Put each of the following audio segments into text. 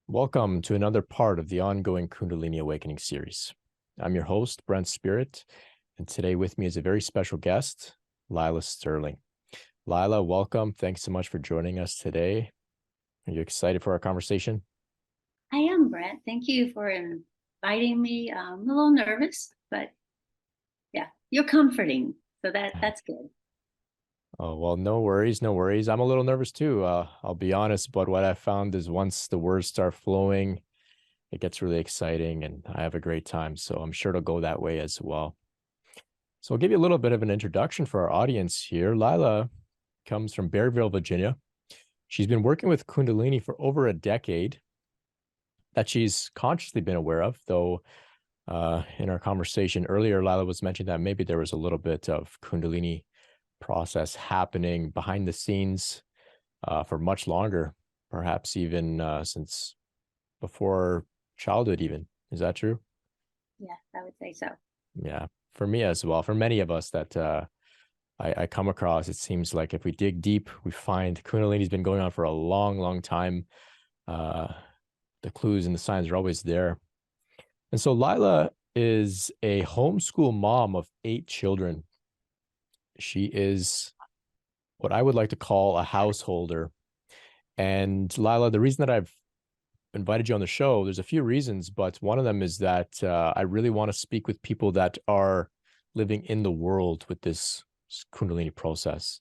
Welcome to another part of the ongoing Kundalini Awakening series. I'm your host, Brent Spirit, and today with me is a very special guest, Lila Sterling. Lila, welcome. Thanks so much for joining us today. Are you excited for our conversation? I am, Brent. Thank you for inviting me. I'm a little nervous, but yeah, you're comforting. So that's good. Oh, well, no worries, no worries. I'm a little nervous too. I'll be honest, but what I found is once the words start flowing, it gets really exciting and I have a great time. So I'm sure it'll go that way as well. So I'll give you a little bit of an introduction for our audience here. Lila comes from Bearville, Virginia. She's been working with Kundalini for over a decade that she's consciously been aware of, though in our conversation earlier, Lila was mentioning that maybe there was a little bit of Kundalini process happening behind the scenes for much longer, perhaps even since before childhood even. Is that true? Yes, I would say so. Yeah, for me as well. For many of us that I come across, it seems like if we dig deep, we find Kundalini's been going on for a long, long time. Uh, the clues and the signs are always there. And so Lila is a homeschool mom of 8 children. She is what I would like to call a householder. And Lila, the reason that I've invited you on the show, there's a few reasons, but one of them is that I really want to speak with people that are living in the world with this Kundalini process,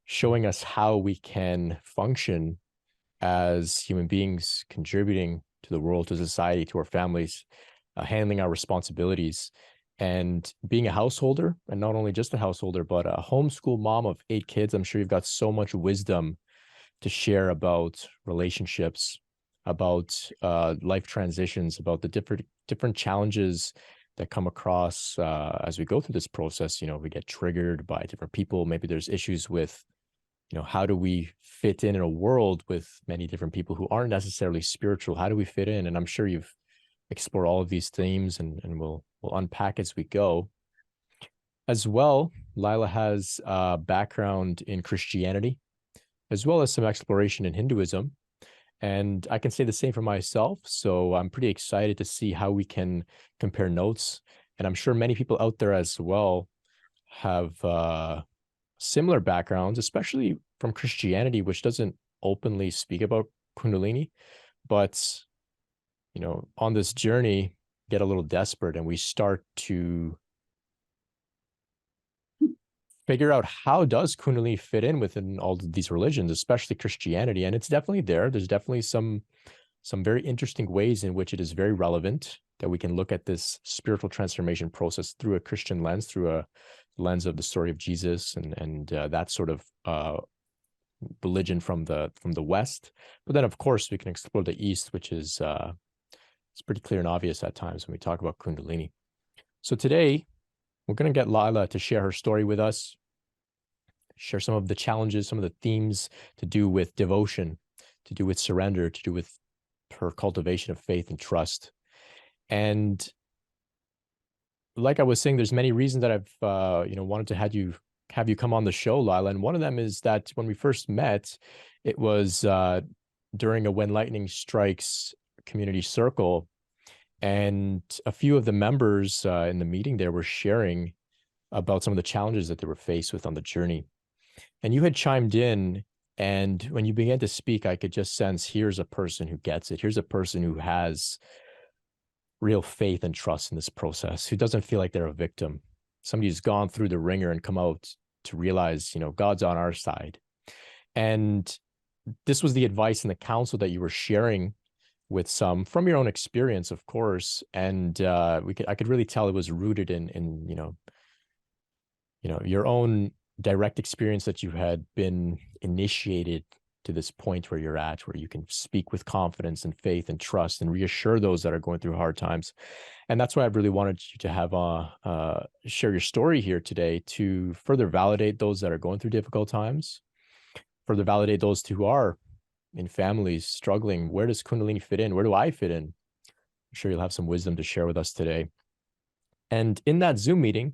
showing us how we can function as human beings, contributing to the world, to society, to our families, handling our responsibilities, and being a householder, and not only just a householder, but a homeschool mom of 8 kids. I'm sure you've got so much wisdom to share about relationships, about life transitions, about the different challenges that come across as we go through this process. You know, we get triggered by different people. Maybe there's issues with, you know, how do we fit in a world with many different people who aren't necessarily spiritual? How do we fit in? And I'm sure you've explored all of these themes, and we'll unpack as we go. As well, Lila has a background in Christianity, as well as some exploration in Hinduism. And I can say the same for myself. So I'm pretty excited to see how we can compare notes. And I'm sure many people out there as well have similar backgrounds, especially from Christianity, which doesn't openly speak about Kundalini. But, you know, on this journey, get a little desperate and we start to figure out how does Kundalini fit in within all of these religions, especially Christianity. And it's definitely there. There's definitely some very interesting ways in which it is very relevant that we can look at this spiritual transformation process through a Christian lens, through a lens of the story of Jesus and that sort of religion from the West. But then, of course, we can explore the East, which is it's pretty clear and obvious at times when we talk about Kundalini. So today, we're going to get Lila to share her story with us, share some of the challenges, some of the themes to do with devotion, to do with surrender, to do with her cultivation of faith and trust. And like I was saying, there's many reasons that I've wanted to have you come on the show, Lila. And one of them is that when we first met, it was during a When Lightning Strikes community circle. And a few of the members in the meeting there were sharing about some of the challenges that they were faced with on the journey. And you had chimed in, and when you began to speak, I could just sense, here's a person who gets it. Here's a person who has real faith and trust in this process, who doesn't feel like they're a victim. Somebody who's gone through the ringer and come out to realize, you know, God's on our side. And this was the advice and the counsel that you were sharing with some from your own experience, of course. And I could really tell it was rooted in your own direct experience, that you had been initiated to this point where you're at, where you can speak with confidence and faith and trust and reassure those that are going through hard times. And that's why I really wanted you to have share your story here today, to further validate those that are going through difficult times, further validate those who are in families struggling. Where does Kundalini fit in? Where do I fit in? I'm sure you'll have some wisdom to share with us today. And in that Zoom meeting,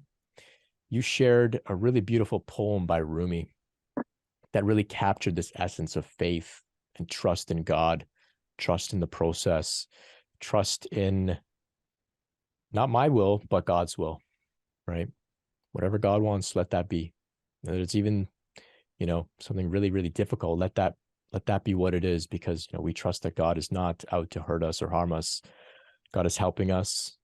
you shared a really beautiful poem by Rumi that really captured this essence of faith and trust in God, trust in the process, trust in not my will, but God's will, right? Whatever God wants, let that be. Whether it's even, you know, something really, really difficult, let that be what it is, because, you know, we trust that God is not out to hurt us or harm us. God is helping us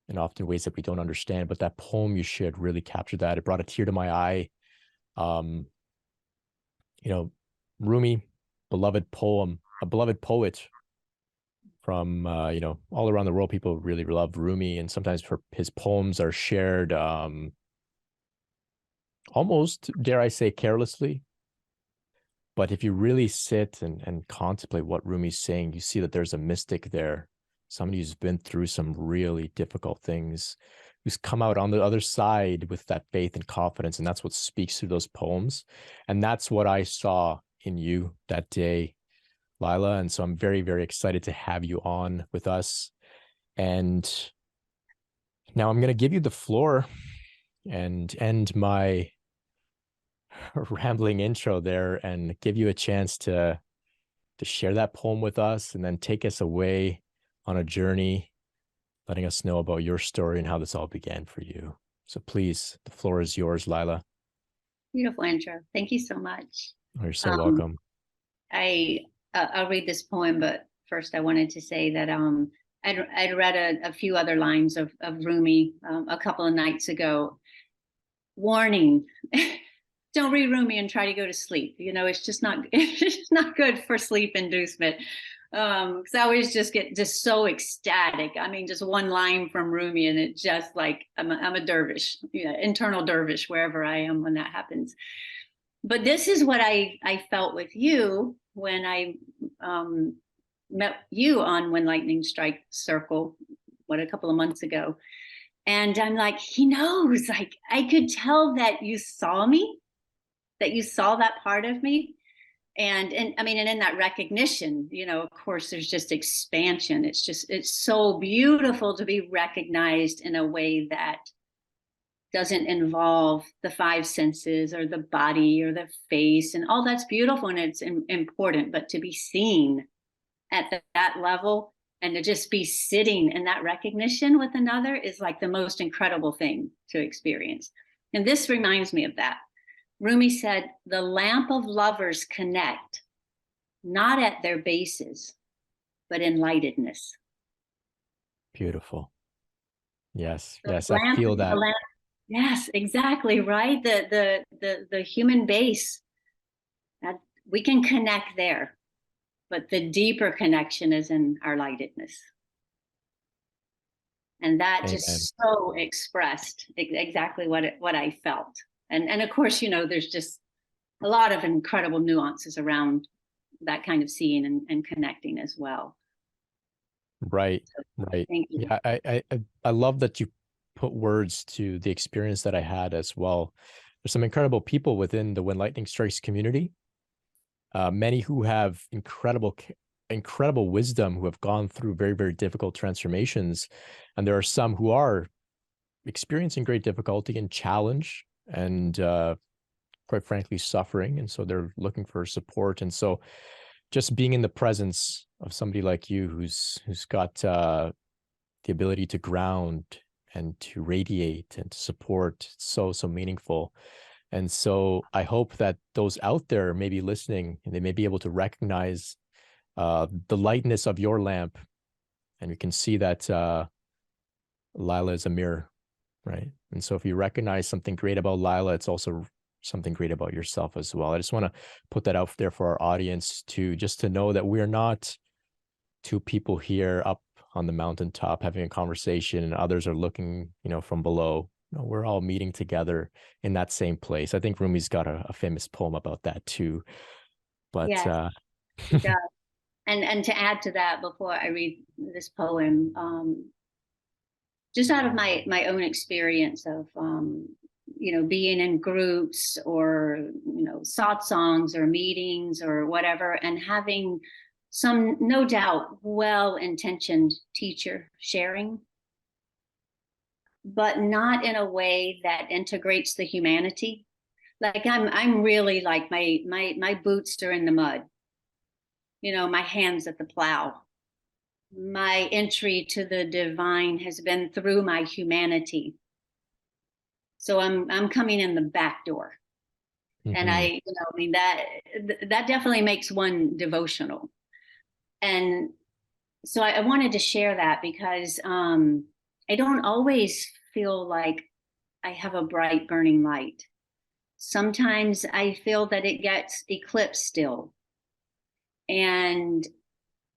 in often ways that we don't understand. But that poem you shared really captured that. It brought a tear to my eye. You know, Rumi, beloved poem, a beloved poet from, you know, all around the world. People really love Rumi, and sometimes his poems are shared almost, dare I say, carelessly. But if you really sit and contemplate what Rumi's saying, you see that there's a mystic there, somebody who's been through some really difficult things, who's come out on the other side with that faith and confidence. And that's what speaks through those poems. And that's what I saw in you that day, Lila. And so I'm very, very excited to have you on with us. And now I'm going to give you the floor and end my rambling intro there and give you a chance to share that poem with us, and then take us away on a journey, letting us know about your story and how this all began for you. So please, the floor is yours, Lila. Beautiful intro. Thank you so much. Oh, you're so welcome. I'll read this poem, but first I wanted to say that I'd read a few other lines of Rumi a couple of nights ago. Warning. Don't read Rumi and try to go to sleep. You know, it's just not good for sleep inducement. Because I always just get so ecstatic. I mean, just one line from Rumi, and it just like I'm a dervish, you know, internal dervish wherever I am when that happens. But this is what I felt with you when I met you on When Lightning Strikes Circle, a couple of months ago. And I'm like, he knows. Like, I could tell that you saw me, that you saw that part of me. And I mean, and in that recognition, you know, of course, there's just expansion. It's so beautiful to be recognized in a way that doesn't involve the five senses or the body or the face, and all that's beautiful and it's important. But to be seen at that level and to just be sitting in that recognition with another is like the most incredible thing to experience. And this reminds me of that. Rumi said, the lamp of lovers connect, not at their bases, but in lightedness. Beautiful. Yes, The yes, lamp, I feel that. Yes, exactly, right? The human base, that we can connect there, but the deeper connection is in our lightedness. And that Amen. just so expressed exactly what I felt. And of course, you know, there's just a lot of incredible nuances around that kind of seeing and connecting as well. Right, So, right. thank you. Yeah, I love that you put words to the experience that I had as well. There's some incredible people within the When Lightning Strikes community. Many who have incredible wisdom, who have gone through very, very difficult transformations. And there are some who are experiencing great difficulty and challenge and quite frankly, suffering. And so they're looking for support. And so just being in the presence of somebody like you who's got the ability to ground and to radiate and to support, so meaningful. And so I hope that those out there may be listening and they may be able to recognize the lightness of your lamp. And we can see that Lila is a mirror, right? And so if you recognize something great about Lila, it's also something great about yourself as well. I just want to put that out there for our audience to know that we're not two people here up on the mountaintop having a conversation and others are looking, you know, from below. No, we're all meeting together in that same place. I think Rumi's got a famous poem about that too. But Yes, he does. And to add to that, before I read this poem, just out of my own experience of you know, being in groups or, you know, satsangs or meetings or whatever, and having some, no doubt, well-intentioned teacher sharing, but not in a way that integrates the humanity. Like I'm really like my boots are in the mud. my hands at the plow. My entry to the divine has been through my humanity. So I'm coming in the back door. And I mean, that definitely makes one devotional. And so I wanted to share that because I don't always feel like I have a bright burning light. Sometimes I feel that it gets eclipsed still. And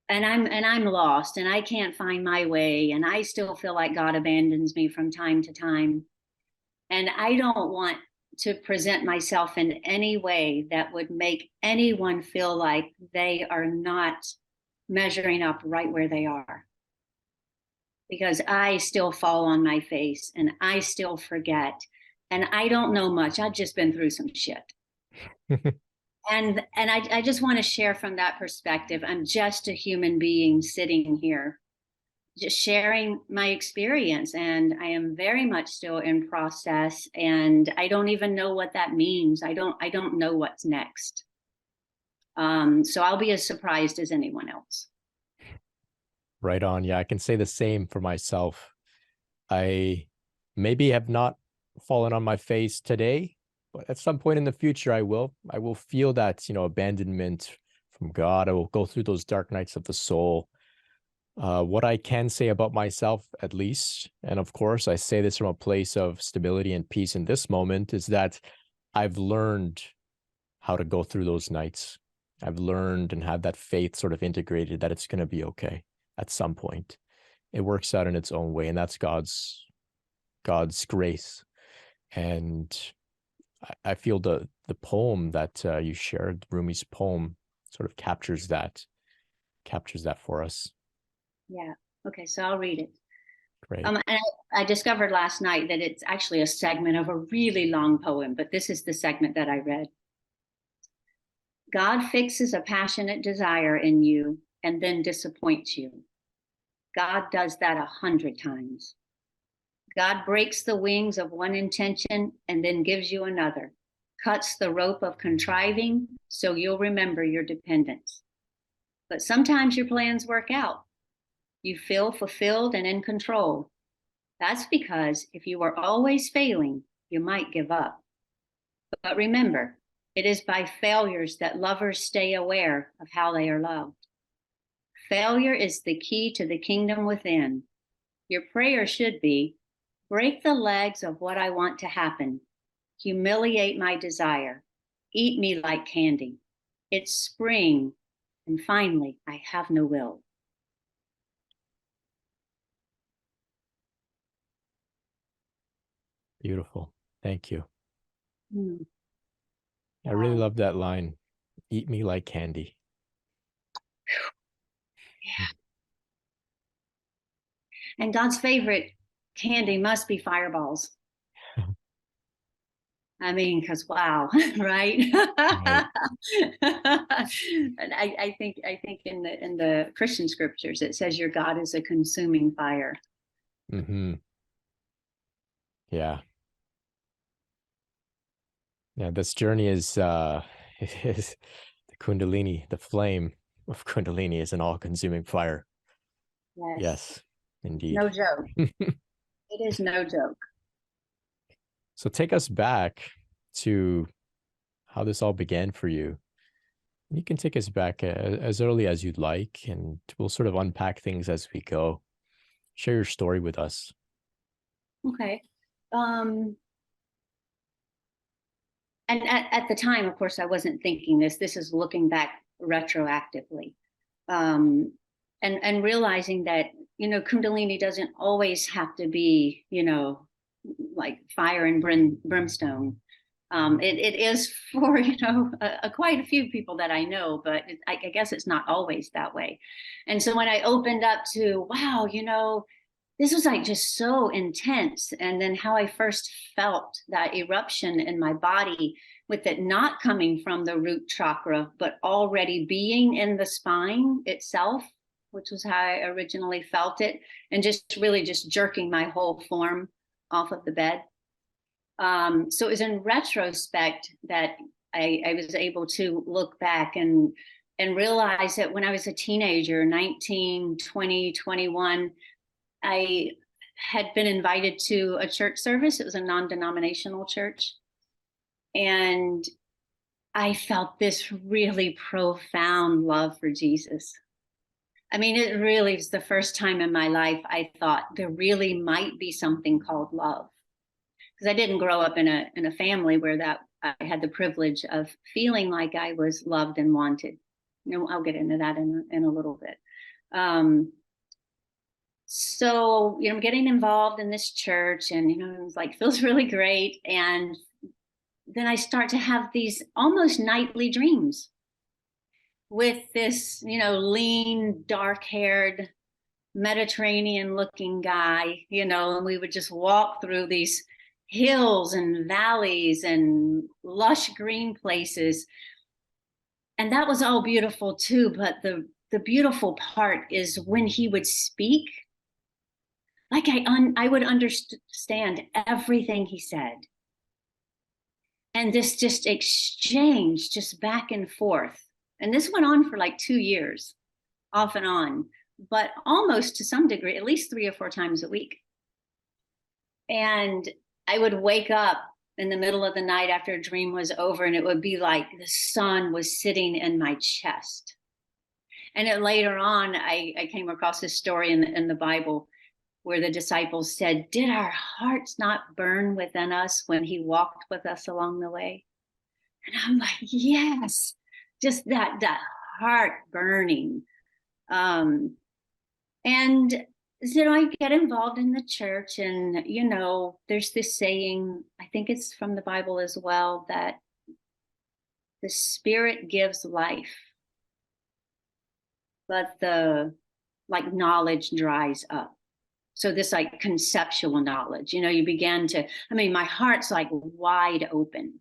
I'm lost and I can't find my way. And I still feel like God abandons me from time to time. And I don't want to present myself in any way that would make anyone feel like they are not measuring up right where they are. Because I still fall on my face and I still forget. And I don't know much. I've just been through some shit. And I just want to share from that perspective. I'm just a human being sitting here, just sharing my experience. And I am very much still in process. And I don't even know what that means. I don't know what's next. So I'll be as surprised as anyone else. Right on. Yeah, I can say the same for myself. I maybe have not fallen on my face today, but at some point in the future, I will feel that, abandonment from God. I will go through those dark nights of the soul. What I can say about myself, at least, and of course, I say this from a place of stability and peace in this moment, is that I've learned how to go through those nights. I've learned and have that faith sort of integrated that it's going to be okay at some point. It works out in its own way, and that's God's grace. And I feel the poem that you shared, Rumi's poem, sort of captures that for us. Yeah. Okay. So I'll read it. Great. And I discovered last night that it's actually a segment of a really long poem, but this is the segment that I read. God fixes a passionate desire in you and then disappoints you. God does that 100 times. God breaks the wings of one intention and then gives you another, cuts the rope of contriving so you'll remember your dependence. But sometimes your plans work out. You feel fulfilled and in control. That's because if you are always failing, you might give up. But remember, it is by failures that lovers stay aware of how they are loved. Failure is the key to the kingdom within. Your prayer should be, break the legs of what I want to happen. Humiliate my desire. Eat me like candy. It's spring. And finally, I have no will. Beautiful. Thank you. Mm. I really love that line. Eat me like candy. Yeah. And God's favorite candy must be fireballs. I mean, because wow, right? Right. And I think in the Christian scriptures it says your God is a consuming fire. Yeah. Yeah, this journey is the Kundalini, the flame of Kundalini is an all-consuming fire. Yes, indeed. No joke. It is no joke. So take us back to how this all began for you. You can take us back as early as you'd like, and we'll sort of unpack things as we go. Share your story with us. Okay. And at the time, of course, I wasn't thinking this. This is looking back retroactively. And realizing that, Kundalini doesn't always have to be, like fire and brimstone. It is for, quite a few people that I know, but I guess it's not always that way. And so when I opened up to, wow, this was like just so intense. And then how I first felt that eruption in my body with it not coming from the root chakra, but already being in the spine itself, which was how I originally felt it, and just really just jerking my whole form off of the bed. So it was in retrospect that I was able to look back and and realized that when I was a teenager, 19, 20, 21, I had been invited to a church service. It was a non-denominational church. And I felt this really profound love for Jesus. I mean, it really was the first time in my life I thought there really might be something called love. Because I didn't grow up in a family where that I had the privilege of feeling like I was loved and wanted. You know, I'll get into that in a little bit. So, you know, I'm getting involved in this church, and, you know, it was like, feels really great. And then I start to have these almost nightly dreams with this, you know, lean, dark-haired, Mediterranean-looking guy, you know, and we would just walk through these hills and valleys and lush green places. And that was all beautiful too, but the beautiful part is when he would speak, like I would understand everything he said. And this just exchange, just back and forth. And this went on for like 2 years, off and on, but almost to some degree, at least 3 or 4 times a week. And I would wake up in the middle of the night after a dream was over, and it would be like the sun was sitting in my chest. And then later on, I came across this story in the Bible where the disciples said, "Did our hearts not burn within us when he walked with us along the way?" And I'm like, yes, just that heart burning. And so I get involved in the church, and, you know, there's this saying, I think it's from the Bible as well, that the Spirit gives life, but the like knowledge dries up. So this like conceptual knowledge, you know, you began to, I mean, my heart's like wide open.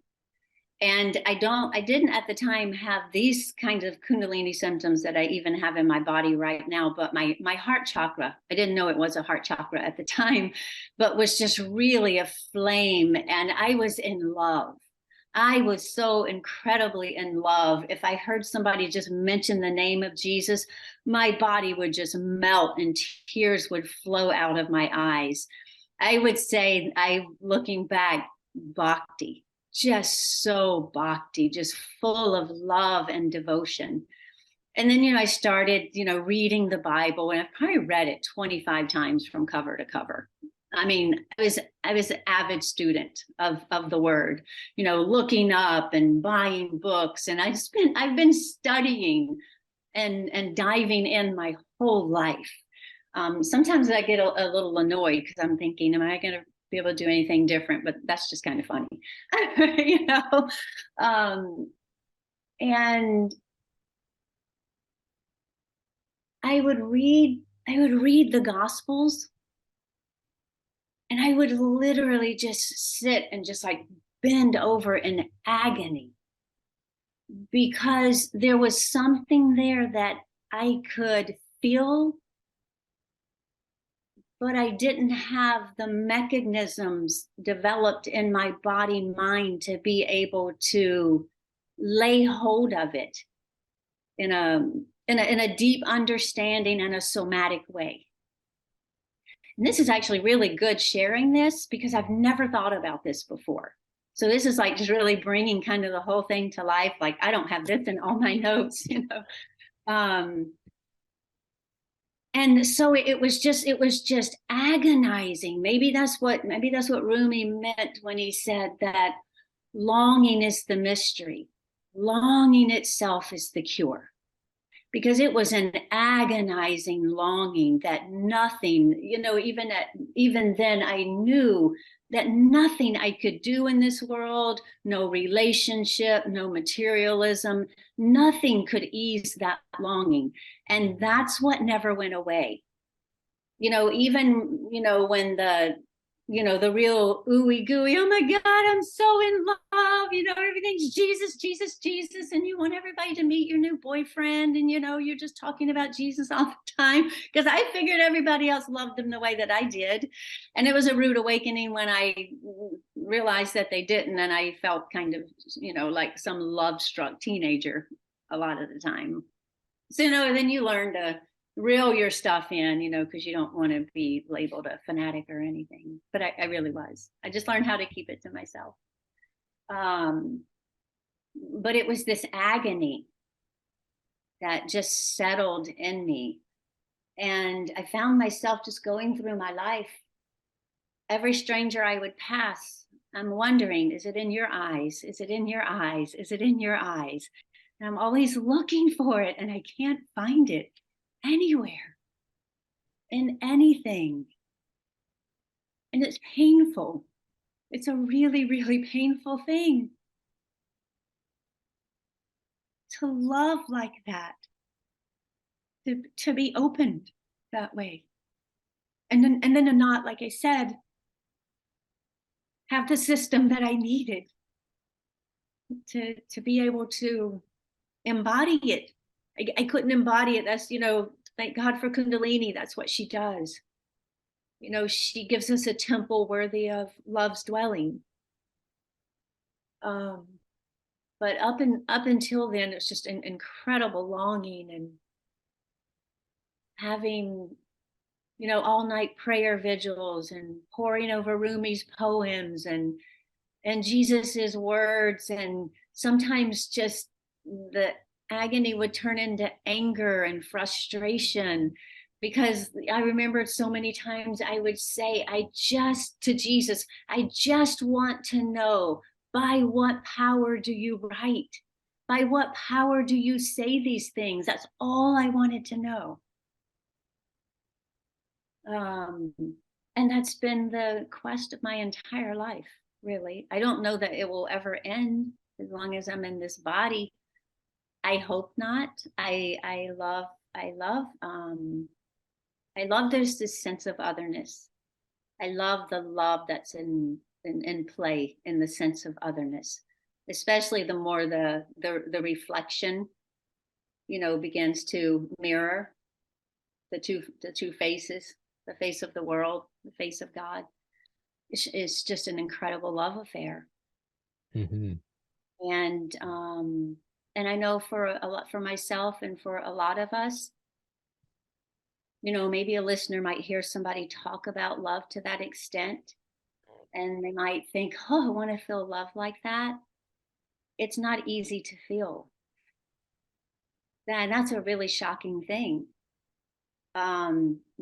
And I didn't at the time have these kinds of Kundalini symptoms that I even have in my body right now, but my heart chakra, I didn't know it was a heart chakra at the time, but was just really aflame. And I was in love. I was so incredibly in love. If I heard somebody just mention the name of Jesus, my body would just melt and tears would flow out of my eyes. I would say, looking back, bhakti, just so bhakti, just full of love and devotion. And then, you know, I started, you know, reading the Bible, and I've probably read it 25 times from cover to cover. I mean, I was an avid student of the word, you know, looking up and buying books. And I've been studying and diving in my whole life. Sometimes I get a little annoyed because I'm thinking, am I going to be able to do anything different? But that's just kind of funny, you know? And I would read the Gospels, and I would literally just sit and just like bend over in agony, because there was something there that I could feel, but I didn't have the mechanisms developed in my body mind to be able to lay hold of it in a deep understanding and a somatic way. And this is actually really good sharing this, because I've never thought about this before. So this is like just really bringing kind of the whole thing to life. Like, I don't have this in all my notes, you know. And so it was just agonizing. Maybe that's what Rumi meant when he said that longing is the mystery. Longing itself is the cure. Because it was an agonizing longing that nothing, you know, even then I knew that nothing I could do in this world, no relationship, no materialism, nothing could ease that longing. And that's what never went away. You know, even, you know, when the real ooey gooey, oh my God, I'm so in love, you know, everything's Jesus, Jesus, Jesus, and you want everybody to meet your new boyfriend, and, you know, you're just talking about Jesus all the time, because I figured everybody else loved him the way that I did. And it was a rude awakening when I realized that they didn't, and I felt kind of, you know, like some love-struck teenager a lot of the time. So, then you learn to reel your stuff in, because you don't want to be labeled a fanatic or anything. But I really was. I just learned how to keep it to myself. But it was this agony that just settled in me. And I found myself just going through my life. Every stranger I would pass, I'm wondering, is it in your eyes? Is it in your eyes? Is it in your eyes? And I'm always looking for it, and I can't find it anywhere, in anything. And it's painful. It's a really, really painful thing to love like that, to be opened that way. And then to not, like I said, have the system that I needed to be able to embody it. I couldn't embody it. That's, thank God for Kundalini. That's what she does. She gives us a temple worthy of love's dwelling. But up until then, it's just an incredible longing and having, all night prayer vigils and poring over Rumi's poems and Jesus's words, and sometimes just the agony would turn into anger and frustration, because I remembered so many times I would say, to Jesus, I just want to know, by what power do you write? By what power do you say these things? That's all I wanted to know. And that's been the quest of my entire life, really. I don't know that it will ever end as long as I'm in this body. I hope not. I love there's this sense of otherness. I love the love that's in play in the sense of otherness, especially the more the reflection, begins to mirror the two faces, the face of the world, the face of God. It's just an incredible love affair. Mm-hmm. And I know for myself and for a lot of us, maybe a listener might hear somebody talk about love to that extent, and they might think, oh, I want to feel love like that. It's not easy to feel. And that's a really shocking thing.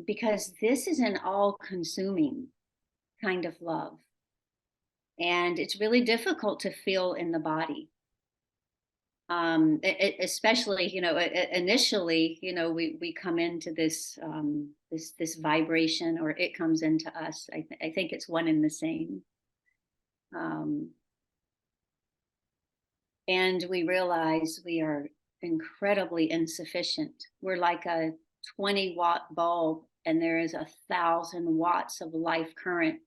Because this is an all-consuming kind of love. And it's really difficult to feel in the body. Especially, initially, we come into this this vibration, or it comes into us. I think it's one and the same. And we realize we are incredibly insufficient. We're like a 20-watt bulb, and there is 1,000 watts of life current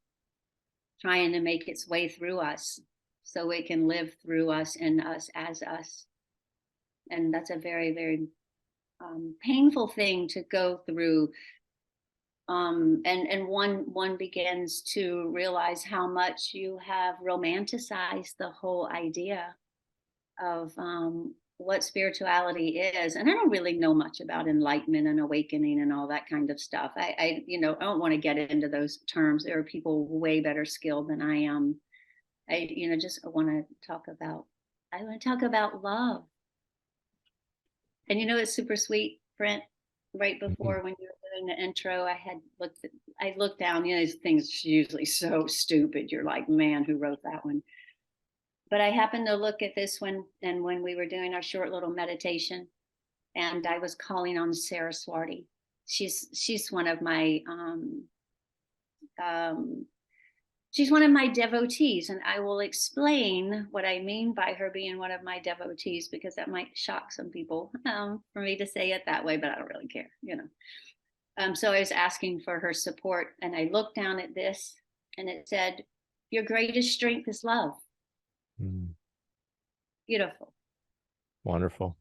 trying to make its way through us so it can live through us and us as us. And that's a very, very painful thing to go through. And one begins to realize how much you have romanticized the whole idea of what spirituality is. And I don't really know much about enlightenment and awakening and all that kind of stuff. I don't want to get into those terms. There are people way better skilled than I am. I want to talk about love. And it's super sweet, Brent. Right before when you were doing the intro, I looked down. These things are usually so stupid. You're like, man, who wrote that one? But I happened to look at this one, and when we were doing our short little meditation, and I was calling on Saraswati. She's one of my she's one of my devotees, and I will explain what I mean by her being one of my devotees, because that might shock some people for me to say it that way, but I don't really care, So I was asking for her support, and I looked down at this, and it said, "Your greatest strength is love." Mm. Beautiful. Wonderful.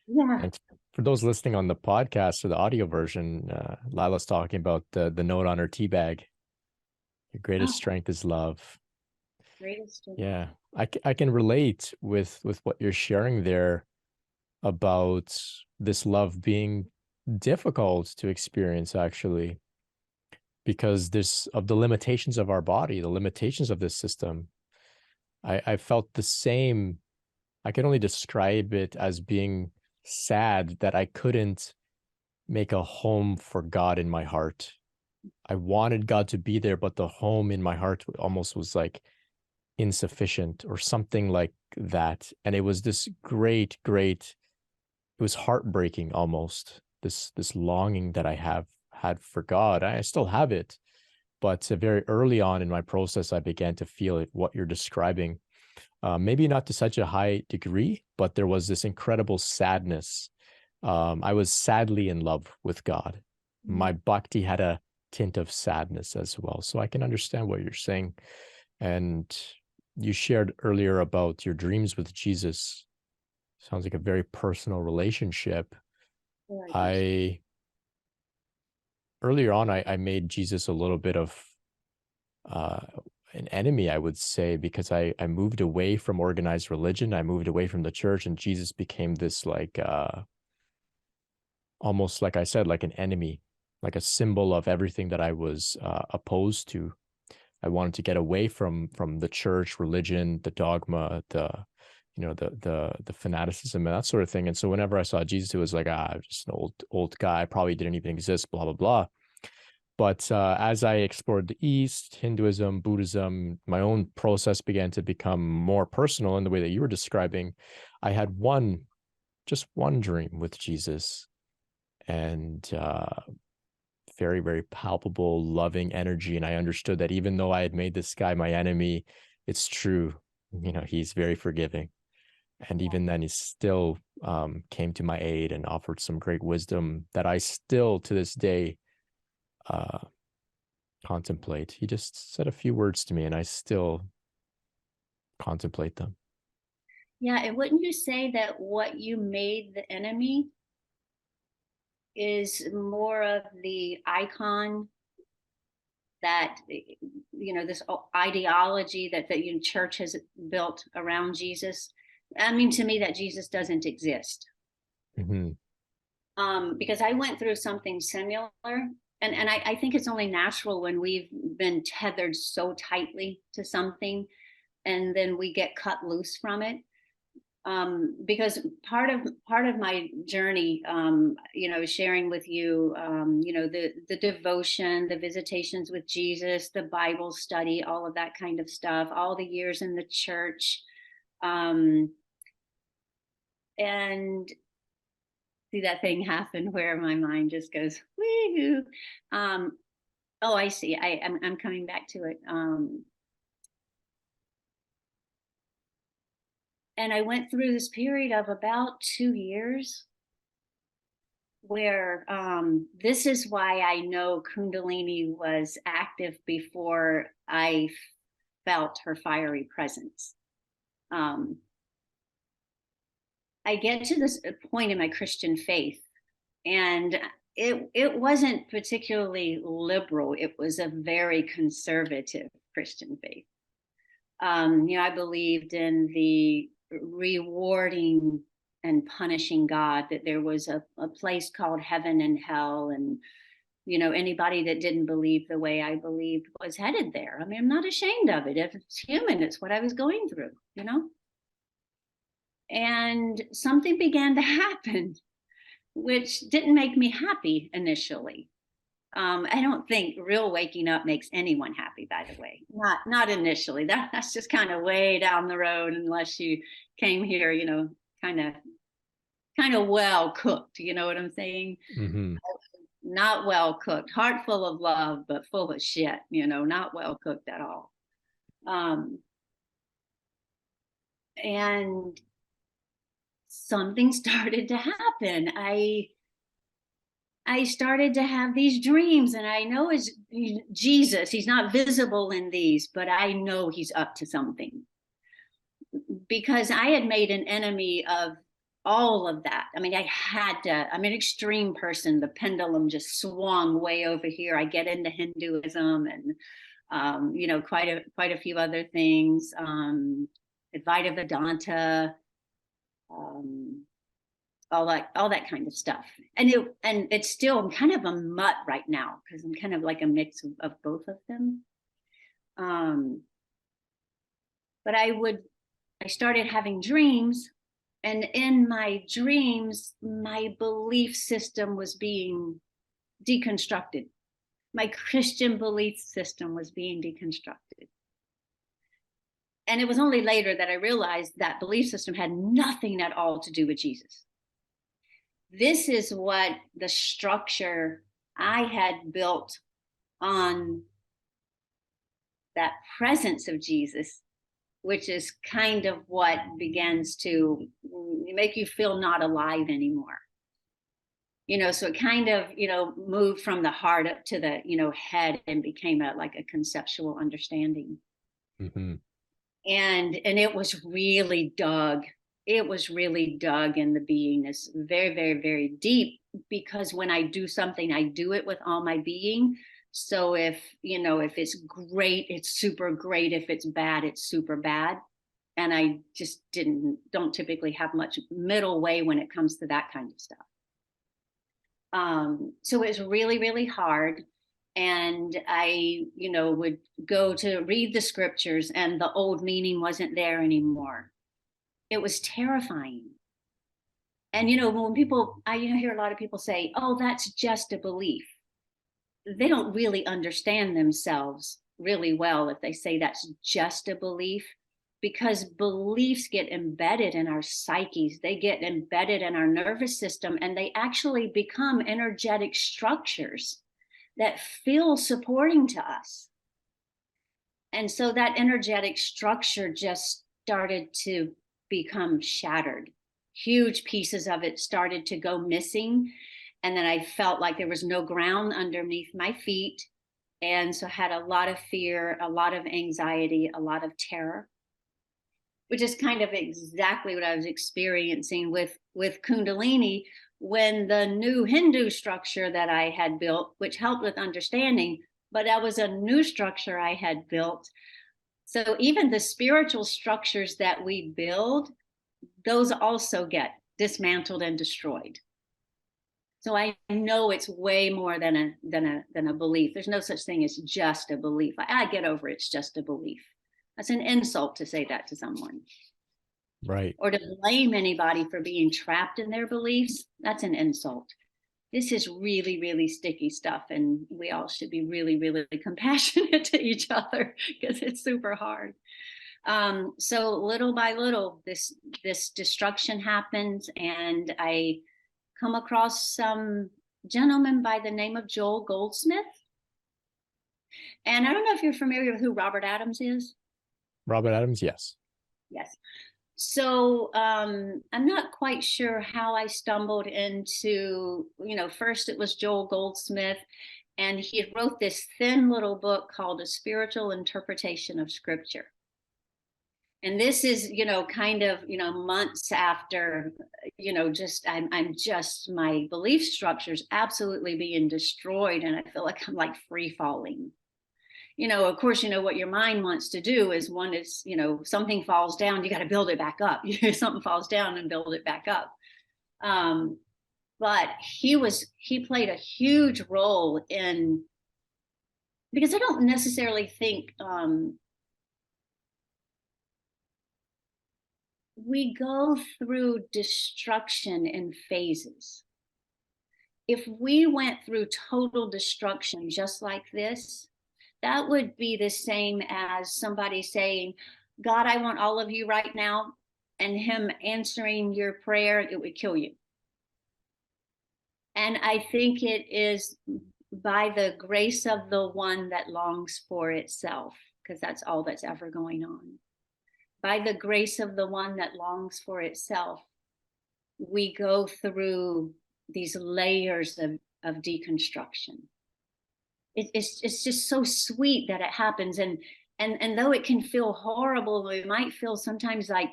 Yeah. And for those listening on the podcast or the audio version, Lila's talking about the note on her tea bag. Your greatest strength is love. Greatest strength. Yeah, I can relate with what you're sharing there. about this love being difficult to experience, actually, because there's of the limitations of our body, the limitations of this system. I felt the same. I can only describe it as being sad that I couldn't make a home for God in my heart. I wanted God to be there, but the home in my heart almost was like insufficient or something like that. And it was this great, it was heartbreaking almost, this longing that I have had for God. I still have it, but very early on in my process, I began to feel it, what you're describing. Maybe not to such a high degree, but there was this incredible sadness. I was sadly in love with God. My bhakti had a tint of sadness as well. So I can understand what you're saying. And you shared earlier about your dreams with Jesus. Sounds like a very personal relationship. Earlier on, I made Jesus a little bit of an enemy, I would say, because I moved away from organized religion. I moved away from the church, and Jesus became this like almost, like I said, like an enemy, like a symbol of everything that I was opposed to. I wanted to get away from the church, religion, the dogma, the fanaticism and that sort of thing. And so whenever I saw Jesus, it was like, just an old guy, probably didn't even exist, blah, blah, blah. But as I explored the East, Hinduism, Buddhism, my own process began to become more personal in the way that you were describing. I had just one dream with Jesus, and very, very palpable, loving energy. And I understood that even though I had made this guy my enemy, it's true. He's very forgiving. And even then, he still came to my aid and offered some great wisdom that I still, to this day, contemplate. He just said a few words to me, and I still contemplate them. Yeah, and wouldn't you say that what you made the enemy is more of the icon that, this ideology that the church has built around Jesus? I mean, to me, that Jesus doesn't exist. Mm-hmm. Because I went through something similar, and I think it's only natural when we've been tethered so tightly to something, and then we get cut loose from it. Because part of my journey, sharing with you, the devotion, the visitations with Jesus, the Bible study, all of that kind of stuff, all the years in the church, and see that thing happen where my mind just goes, woo. Oh, I see. I'm coming back to it. And I went through this period of about 2 years where this is why I know Kundalini was active before I felt her fiery presence. I get to this point in my Christian faith, and it wasn't particularly liberal. It was a very conservative Christian faith. I believed in the rewarding and punishing God, that there was a place called heaven and hell, and anybody that didn't believe the way I believed was headed there. I mean, I'm not ashamed of it. If it's human, it's what I was going through, and something began to happen which didn't make me happy initially. I don't think real waking up makes anyone happy, by the way. Not initially. That's just kind of way down the road, unless you came here, kind of well cooked. You know what I'm saying? Mm-hmm. Not well cooked, heart full of love, but full of shit. Not well cooked at all. And something started to happen. I started to have these dreams, and I know it's Jesus. He's not visible in these, but I know he's up to something, because I had made an enemy of all of that. I mean, I'm an extreme person. The pendulum just swung way over here. I get into Hinduism and, quite a few other things. Advaita Vedanta, all that kind of stuff. And it's still kind of a mutt right now, because I'm kind of like a mix of both of them. But I started having dreams, and in my dreams, my belief system was being deconstructed. My Christian belief system was being deconstructed. And it was only later that I realized that belief system had nothing at all to do with Jesus. This is what the structure I had built on that presence of Jesus, which is kind of what begins to make you feel not alive anymore. So it kind of, moved from the heart up to the, head, and became like a conceptual understanding. Mm-hmm. And it was really dug. It was really dug in the beingness, very, very, very deep, because when I do something, I do it with all my being. So if it's great, it's super great. If it's bad, it's super bad. And I just don't typically have much middle way when it comes to that kind of stuff. So it was really, really hard. And I, would go to read the scriptures, and the old meaning wasn't there anymore. It was terrifying. And, when people, I hear a lot of people say, oh, that's just a belief. They don't really understand themselves really well if they say that's just a belief, because beliefs get embedded in our psyches. They get embedded in our nervous system, and they actually become energetic structures that feel supporting to us. And so that energetic structure just started to become shattered. Huge pieces of it started to go missing. And then I felt like there was no ground underneath my feet. And so I had a lot of fear, a lot of anxiety, a lot of terror, which is kind of exactly what I was experiencing with Kundalini, when the new Hindu structure that I had built, which helped with understanding, but that was a new structure I had built. So even the spiritual structures that we build, those also get dismantled and destroyed. So I know it's way more than a belief. There's no such thing as just a belief. I get over it's just a belief. That's an insult to say that to someone. Right. Or to blame anybody for being trapped in their beliefs. That's an insult. This is really, really sticky stuff. And we all should be really, really compassionate to each other, because it's super hard. So little by little, this destruction happens, and I come across some gentleman by the name of Joel Goldsmith. And I don't know if you're familiar with who Robert Adams is. Robert Adams, yes. Yes. So I'm not quite sure how I stumbled into, first it was Joel Goldsmith, and he wrote this thin little book called A Spiritual Interpretation of Scripture. And this is, kind of, months after, I'm just, my belief structures absolutely being destroyed. And I feel like I'm like free falling. Of course, what your mind wants to do is, one is, something falls down, you got to build it back up. Something falls down and build it back up. But he played a huge role in, because I don't necessarily think, we go through destruction in phases. If we went through total destruction just like this, that would be the same as somebody saying, God, I want all of you right now, and him answering your prayer, it would kill you. And I think it is by the grace of the one that longs for itself, because that's all that's ever going on. By the grace of the one that longs for itself, we go through these layers of deconstruction. It's just so sweet that it happens. And though it can feel horrible, it might feel sometimes like,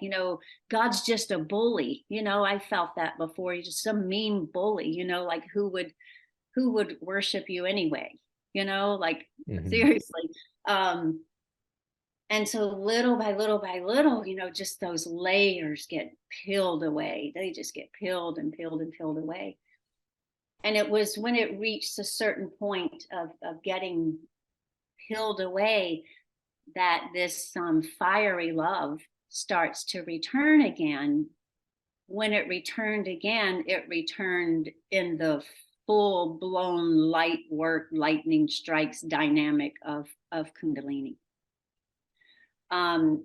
God's just a bully. I felt that before. He's just some mean bully, like who would worship you anyway? Like, seriously. And so little by little by little, just those layers get peeled away. They just get peeled and peeled and peeled away. And it was when it reached a certain point of getting peeled away that this fiery love starts to return again. When it returned again, it returned in the full-blown light work, lightning strikes dynamic of Kundalini.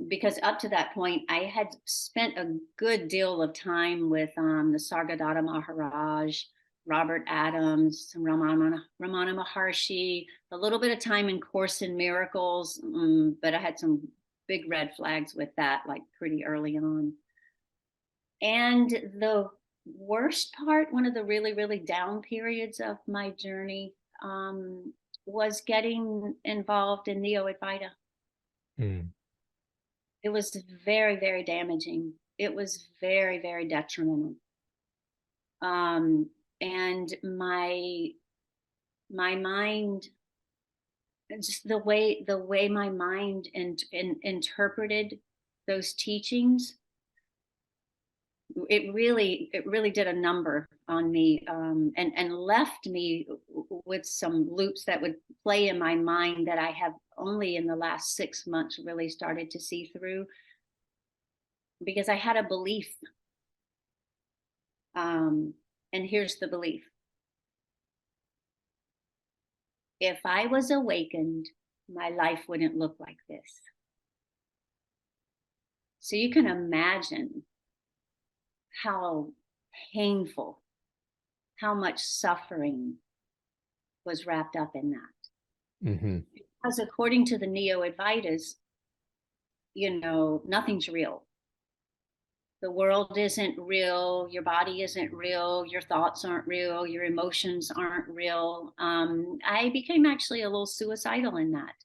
Because up to that point, I had spent a good deal of time with the Sargadatta Maharaj, Robert Adams, Ramana Maharshi, a little bit of time in Course in Miracles, but I had some big red flags with that, like pretty early on. And the worst part, one of the really, really down periods of my journey, was getting involved in Neo-Advaita. It was very, very damaging. It was very, very detrimental. And my mind, just the way my mind interpreted those teachings, it really did a number on me, and left me with some loops that would play in my mind that I have only in the last 6 months really started to see through, because I had a belief. And here's the belief. If I was awakened, my life wouldn't look like this. So you can imagine how painful, how much suffering was wrapped up in that. Mm-hmm. Because according to the Neo-Advaitas, nothing's real. The world isn't real. Your body isn't real. Your thoughts aren't real. Your emotions aren't real. I became actually a little suicidal in that,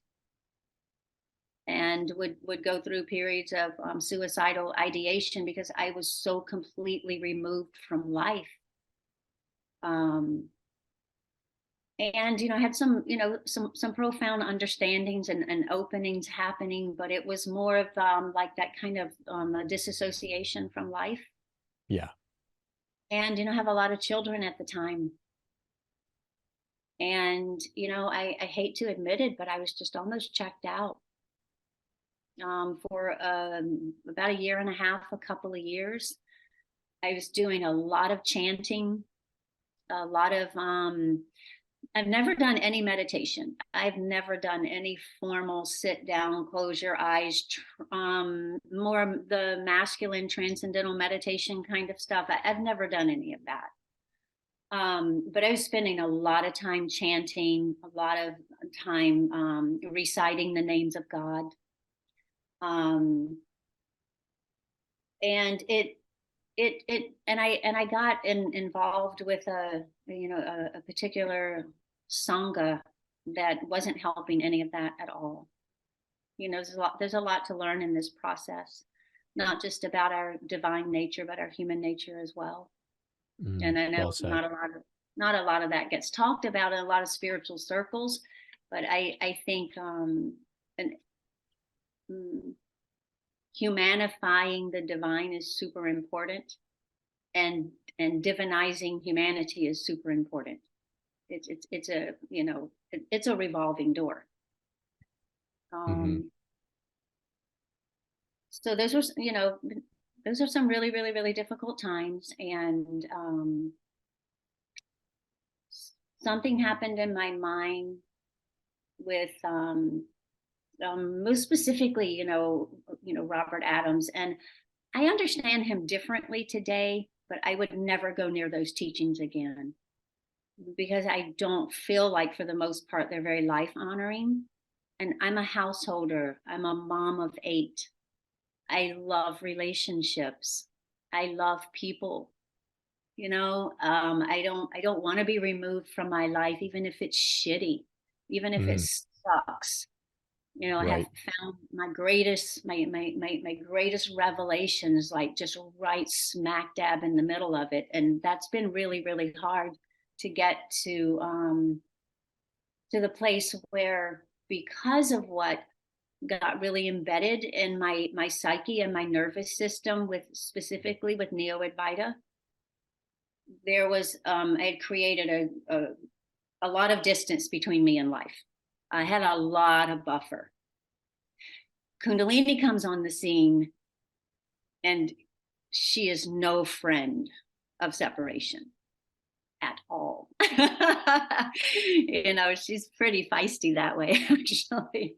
and would go through periods of suicidal ideation because I was so completely removed from life. And I had some profound understandings and openings happening, but it was more of like that kind of a disassociation from life. Yeah. And I have a lot of children at the time, and I hate to admit it, but I was just almost checked out for about a year and a half, a couple of years. I was doing a lot of chanting, a lot of I've never done any meditation. I've never done any formal sit down, close your eyes, more the masculine transcendental meditation kind of stuff. I've never done any of that. But I was spending a lot of time chanting, a lot of time reciting the names of God. And I got involved with a particular sangha that wasn't helping any of that at all. There's a lot to learn in this process, not just about our divine nature, but our human nature as well. And I know not a lot of that gets talked about in a lot of spiritual circles, but I think humanifying the divine is super important, and divinizing humanity is super important. It's a it's a revolving door. So those are some really, really, really difficult times, and something happened in my mind with most specifically, Robert Adams, and I understand him differently today, but I would never go near those teachings again, because I don't feel like, for the most part, they're very life honoring. And I'm a householder. I'm a mom of 8. I love relationships. I love people. I don't want to be removed from my life, even if it's shitty, even if it sucks. Right. I have found my greatest revelations, like just right smack dab in the middle of it. And that's been really, really hard to get to the place where, because of what got really embedded in my psyche and my nervous system, with specifically with Neo-Advaita. There was I had created a lot of distance between me and life. I had a lot of buffer. Kundalini comes on the scene, and she is no friend of separation at all. You know, she's pretty feisty that way, actually.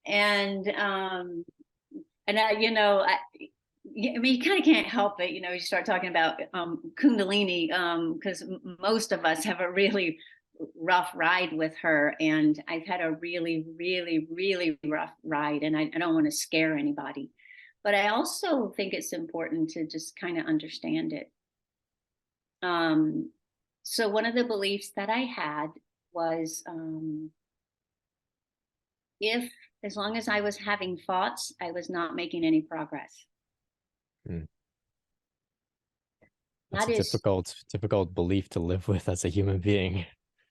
And you know, I mean, you kind of can't help it. You know, you start talking about Kundalini, because most of us have a really rough ride with her, and I've had a really, really, really rough ride, and I don't want to scare anybody, but I also think it's important to just kind of understand it. So one of the beliefs that I had was, if, as long as I was having thoughts, I was not making any progress. That's a difficult belief to live with as a human being.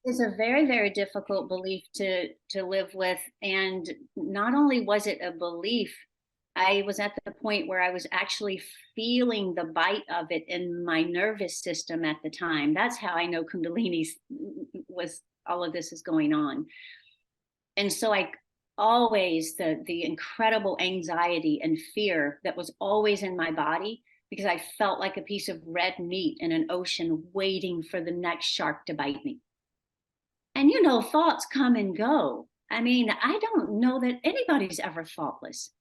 It's a very, very difficult belief to live with. And not only was it a belief, I was at the point where I was actually feeling the bite of it in my nervous system at the time. That's how I know Kundalini was, all of this is going on. And so I always, the incredible anxiety and fear that was always in my body, because I felt like a piece of red meat in an ocean waiting for the next shark to bite me. And you know, thoughts come and go. I mean, I don't know that anybody's ever thoughtless.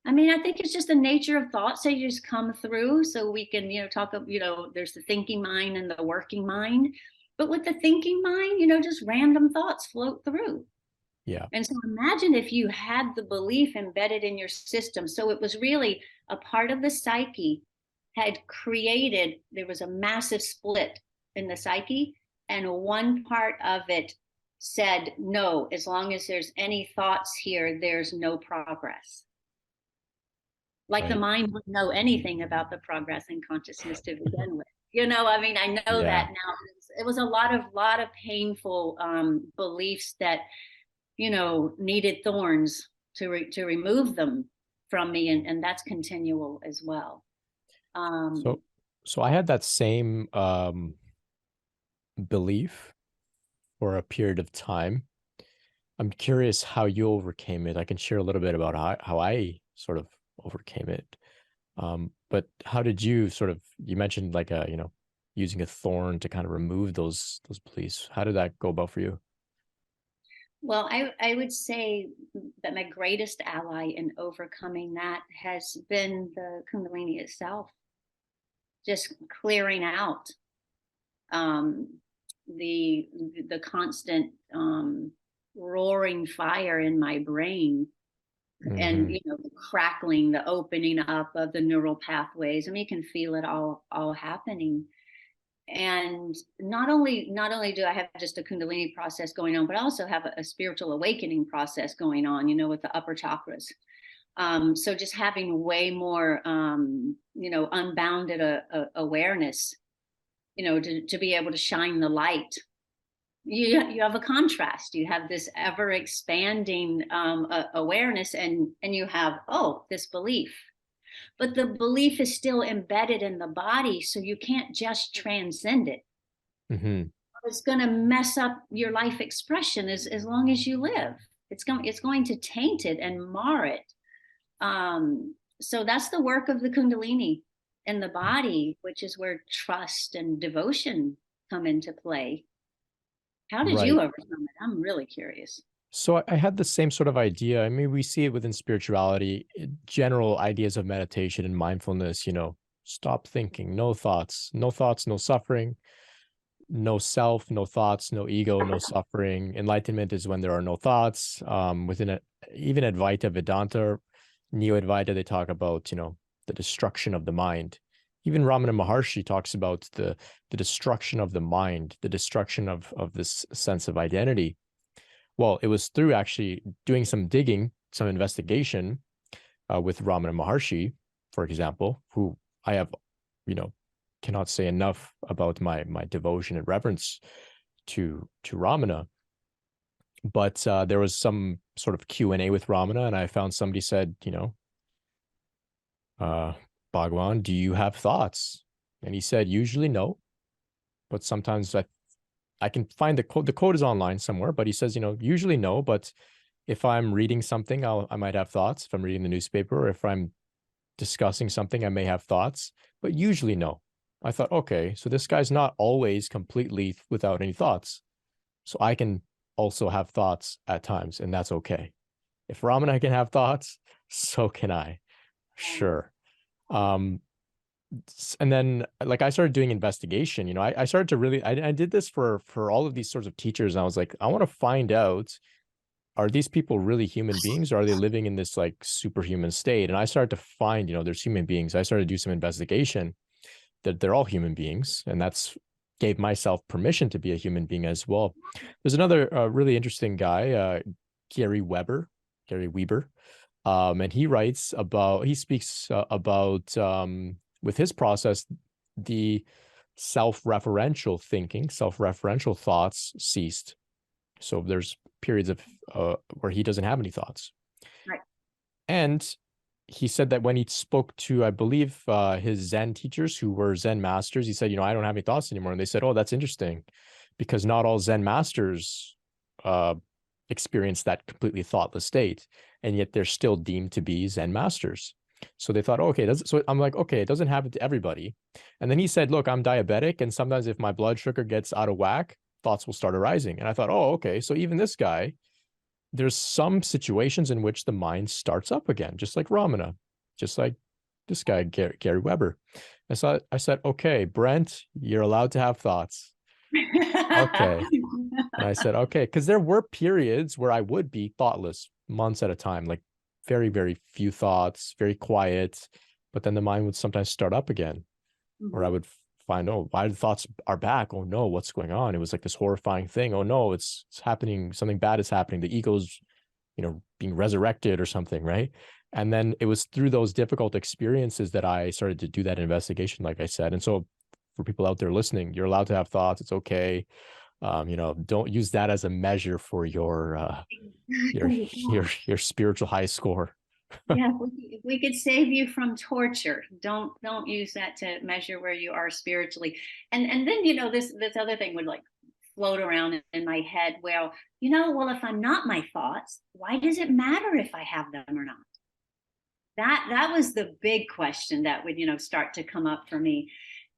I mean, I think it's just the nature of thoughts. They just come through, so we can, you know, talk of, you know, there's the thinking mind and the working mind. But with the thinking mind, you know, just random thoughts float through. Yeah. And so imagine if you had the belief embedded in your system. So it was really a part of the psyche had created, there was a massive split in the psyche, and one part of it said, no, as long as there's any thoughts here, there's no progress. Like the mind wouldn't know anything about the progress in consciousness to begin with. You know, I mean, I know that now. It was a lot of painful beliefs that, you know, needed thorns to remove them from me, and that's continual as well. So I had that same belief for a period of time. I'm curious how you overcame it. I can share a little bit about how I sort of overcame it. But how did you sort of, you mentioned like you know, using a thorn to kind of remove those beliefs. How did that go about for you? Well, I would say that my greatest ally in overcoming that has been the Kundalini itself. Just clearing out the constant roaring fire in my brain, and you know, the crackling, the opening up of the neural pathways. I mean, you can feel it all happening. And not only do I have just a Kundalini process going on, but I also have a spiritual awakening process going on, you know, with the upper chakras. So just having way more, you know, unbounded awareness, you know, to be able to shine the light. You have a contrast. You have this ever expanding awareness, and you have, oh, this belief. But the belief is still embedded in the body, so you can't just transcend it. It's going to mess up your life expression as long as you live. It's going to taint it and mar it. So that's the work of the Kundalini in the body, which is where trust and devotion come into play. How did you overcome it? I'm really curious. So I had the same sort of idea. I mean, we see it within spirituality, general ideas of meditation and mindfulness, you know, stop thinking, no thoughts, no suffering, no self, no thoughts, no ego, no suffering. Enlightenment is when there are no thoughts. Within even Advaita Vedanta, Neo-Advaita, they talk about, you know, the destruction of the mind. Even Ramana Maharshi talks about the destruction of the mind, the destruction of this sense of identity. Well, it was through actually doing some digging, some investigation with Ramana Maharshi, for example, who I have, you know, cannot say enough about my devotion and reverence to Ramana. But there was some sort of Q&A with Ramana, and I found somebody said, Bhagwan, do you have thoughts? And he said, usually no, but sometimes I can find the quote. The quote is online somewhere, but he says, usually no, but if I'm reading something, I might have thoughts. If I'm reading the newspaper, or if I'm discussing something, I may have thoughts, but usually no. I thought, okay, so this guy's not always completely without any thoughts. So I can also have thoughts at times, and that's okay. If Ramana can have thoughts, so can I. Sure. And then like I started doing investigation, I started to really, I did this for all of these sorts of teachers. And I was like, I want to find out, are these people really human beings, or are they living in this like superhuman state? And I started to find, there's human beings. I started to do some investigation that they're all human beings. And that's gave myself permission to be a human being as well. There's another really interesting guy, Gary Weber, and he speaks about, with his process, the self-referential thinking, self-referential thoughts ceased. So there's periods of where he doesn't have any thoughts. Right. And he said that when he spoke to, I believe, his Zen teachers who were Zen masters, he said, I don't have any thoughts anymore. And they said, oh, that's interesting, because not all Zen masters experience that completely thoughtless state, and yet they're still deemed to be Zen masters. So they thought, okay, so I'm like, okay, it doesn't happen to everybody. And then he said, look, I'm diabetic, and sometimes if my blood sugar gets out of whack, thoughts will start arising. And I thought, oh, okay, so even this guy, there's some situations in which the mind starts up again, just like Ramana, just like this guy, Gary Weber. And so I said, okay, Brent, you're allowed to have thoughts. Okay. And I said, okay, because there were periods where I would be thoughtless months at a time, like very, very few thoughts, very quiet, but then the mind would sometimes start up again, or I would find, oh, why the thoughts are back? Oh no, what's going on? It was like this horrifying thing. Oh no, it's happening. Something bad is happening. The ego's, being resurrected or something, right? And then it was through those difficult experiences that I started to do that investigation, like I said. And so for people out there listening, you're allowed to have thoughts. It's okay. Don't use that as a measure for your spiritual high score. Yeah, if we could save you from torture, don't use that to measure where you are spiritually. And then this other thing would like float around in my head. Well, if I'm not my thoughts, why does it matter if I have them or not? That was the big question that would start to come up for me.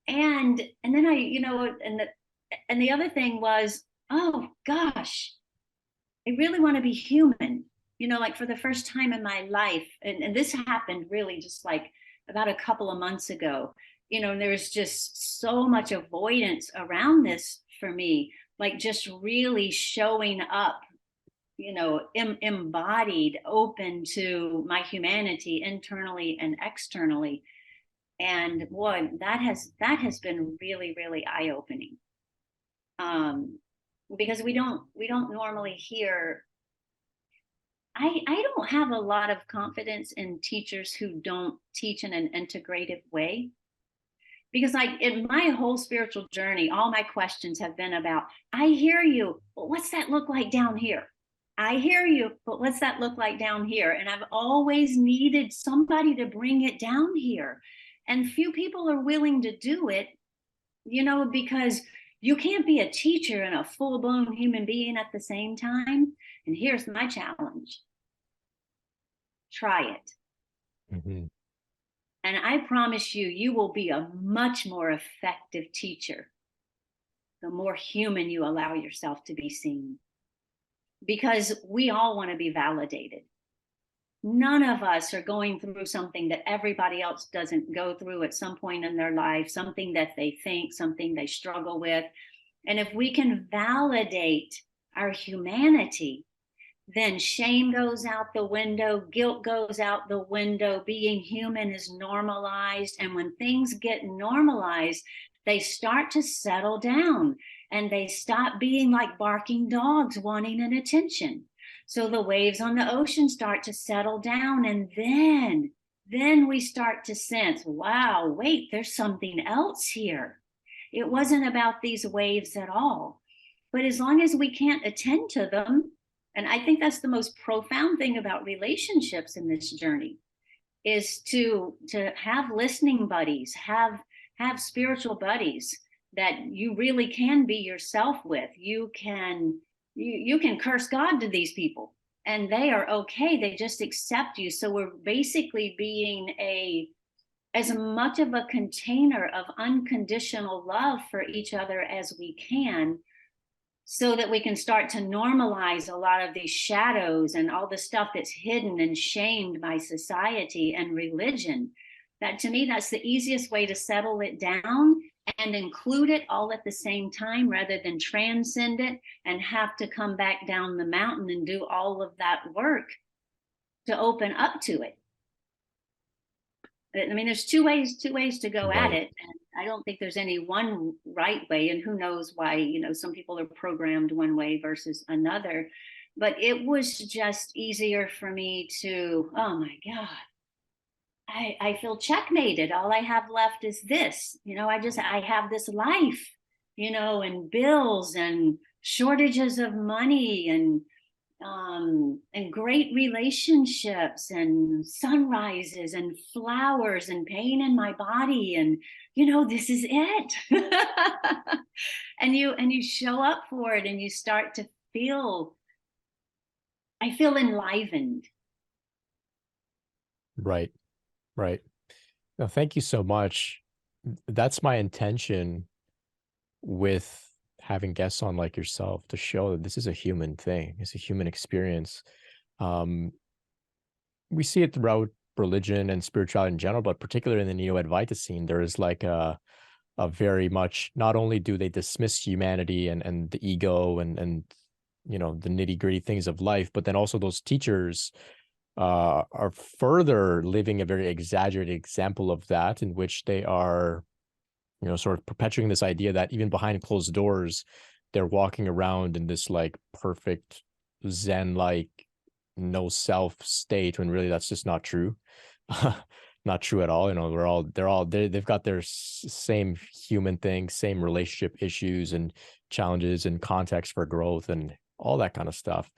And then and the other thing was, oh gosh, I really want to be human. Like for the first time in my life, and this happened really just like about a couple of months ago, and there's just so much avoidance around this for me, like just really showing up, embodied, open to my humanity internally and externally. And boy, that has been really, really eye-opening. Because we don't normally hear. I don't have a lot of confidence in teachers who don't teach in an integrative way, because like in my whole spiritual journey, all my questions have been about, I hear you, but what's that look like down here? I hear you, but what's that look like down here? And I've always needed somebody to bring it down here. And few people are willing to do it, because you can't be a teacher and a full-blown human being at the same time. And here's my challenge. Try it. Mm-hmm. And I promise you will be a much more effective teacher the more human you allow yourself to be seen. Because we all want to be validated. None of us are going through something that everybody else doesn't go through at some point in their life, something that they think, something they struggle with. And if we can validate our humanity, then shame goes out the window, guilt goes out the window, being human is normalized. And when things get normalized, they start to settle down and they stop being like barking dogs wanting an attention. So the waves on the ocean start to settle down, and then we start to sense, wow, wait, there's something else here. It wasn't about these waves at all. But as long as we can't attend to them, And I think that's the most profound thing about relationships in this journey, is to have listening buddies, have spiritual buddies that you really can be yourself with. You can curse God to these people and they are okay. They just accept you. So we're basically being as much of a container of unconditional love for each other as we can, so that we can start to normalize a lot of these shadows and all the stuff that's hidden and shamed by society and religion. That, to me, that's the easiest way to settle it down and include it all at the same time, rather than transcend it and have to come back down the mountain and do all of that work to open up to it. I mean, there's two ways to go at it. And I don't think there's any one right way, and who knows why, you know, some people are programmed one way versus another. But it was just easier for me to, oh my God, I feel checkmated. All I have left is this, you know, I have this life, you know, and bills and shortages of money and great relationships and sunrises and flowers and pain in my body, and you know, this is it. and you show up for it, and you start to feel, I feel enlivened. Right. No, thank you so much. That's my intention with having guests on like yourself, to show that this is a human thing. It's a human experience. We see it throughout religion and spirituality in general, but particularly in the Neo-Advaita scene, there is like a very much, not only do they dismiss humanity and the ego and you know, the nitty-gritty things of life, but then also those teachers are further living a very exaggerated example of that, in which they are, you know, sort of perpetuating this idea that even behind closed doors, they're walking around in this like perfect Zen-like no self state, when really that's just not true. Not true at all. You know, they've got their same human thing, same relationship issues and challenges and context for growth and all that kind of stuff.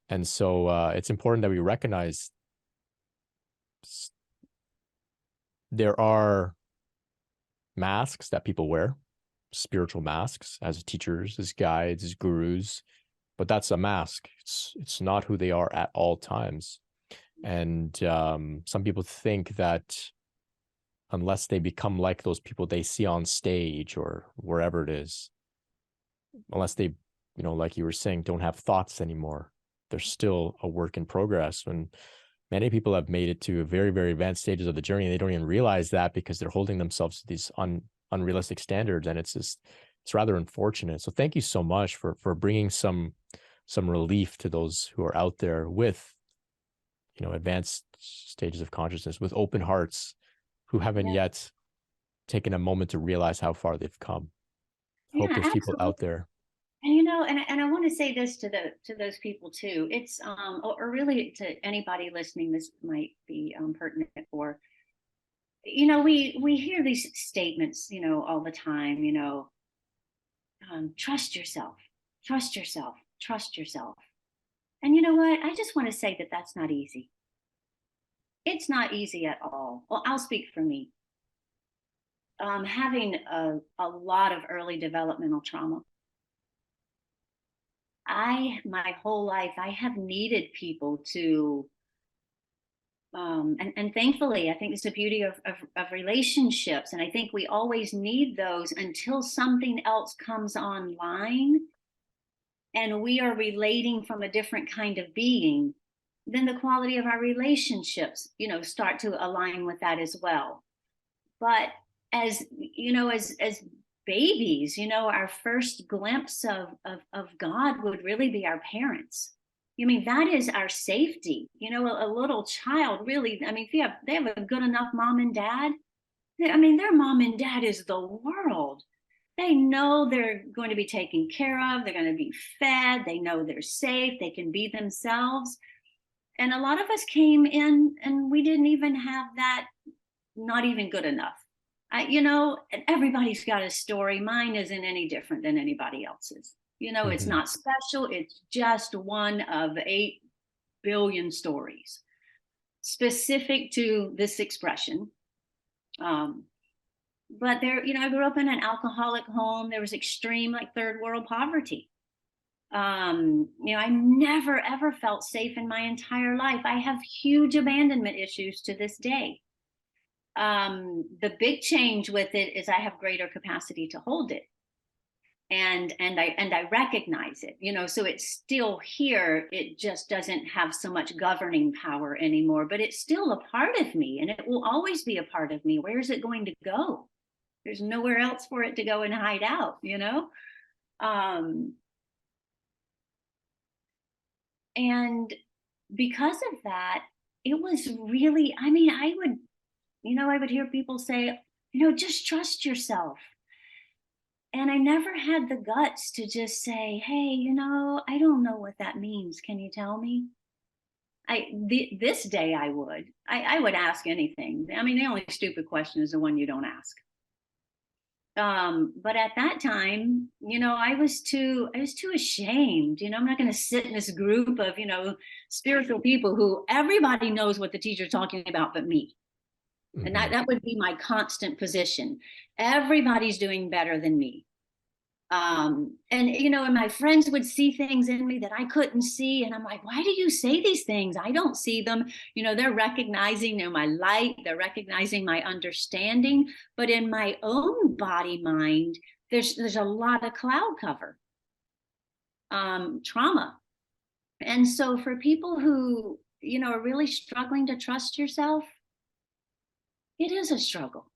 And so it's important that we recognize there are masks that people wear, spiritual masks, as teachers, as guides, as gurus, but that's a mask. It's not who they are at all times. And some people think that unless they become like those people they see on stage or wherever it is, unless they, you know, like you were saying, don't have thoughts anymore, they're still a work in progress. When many people have made it to very, very advanced stages of the journey, and they don't even realize that, because they're holding themselves to these unrealistic standards. And it's rather unfortunate. So thank you so much for bringing some relief to those who are out there with, you know, advanced stages of consciousness, with open hearts, who haven't yet taken a moment to realize how far they've come. Hope there's people out there. And you know, and I want to say this to those people too. It's or really to anybody listening, this might be pertinent for. You know, we hear these statements, you know, all the time. You know, trust yourself, trust yourself, trust yourself. And you know what? I just want to say that that's not easy. It's not easy at all. Well, I'll speak for me. Having a lot of early developmental trauma, my whole life, I have needed people to, and thankfully, I think it's the beauty of relationships. And I think we always need those until something else comes online and we are relating from a different kind of being. Then the quality of our relationships, you know, start to align with that as well. But as, you know, as babies, you know, our first glimpse of God would really be our parents. I mean, that is our safety. You know, a little child really, I mean, if they have a good enough mom and dad, I mean, their mom and dad is the world. They know they're going to be taken care of. They're going to be fed. They know they're safe. They can be themselves. And a lot of us came in and we didn't even have that, not even good enough. You know, everybody's got a story. Mine isn't any different than anybody else's. You know, it's not special. It's just one of 8 billion stories specific to this expression. But there, you know, I grew up in an alcoholic home. There was extreme, like, third world poverty. You know, I never ever felt safe in my entire life. I have huge abandonment issues to this day. The big change with it is I have greater capacity to hold it. And I recognize it, you know, so it's still here. It just doesn't have so much governing power anymore, but it's still a part of me, and it will always be a part of me. Where is it going to go? There's nowhere else for it to go and hide out, you know? And because of that, it was really, I mean, I would hear people say, you know, just trust yourself. And I never had the guts to just say, hey, you know, I don't know what that means. Can you tell me? This day I would ask anything. I mean, the only stupid question is the one you don't ask. But at that time, you know, I was too ashamed. You know, I'm not going to sit in this group of, you know, spiritual people who everybody knows what the teacher's talking about but me. And that would be my constant position. Everybody's doing better than me. And, you know, and my friends would see things in me that I couldn't see. And I'm like, why do you say these things? I don't see them. You know, they're recognizing, you know, my light, they're recognizing my understanding. But in my own body, mind, there's a lot of cloud cover, trauma. And so for people who, you know, are really struggling to trust yourself, it is a struggle.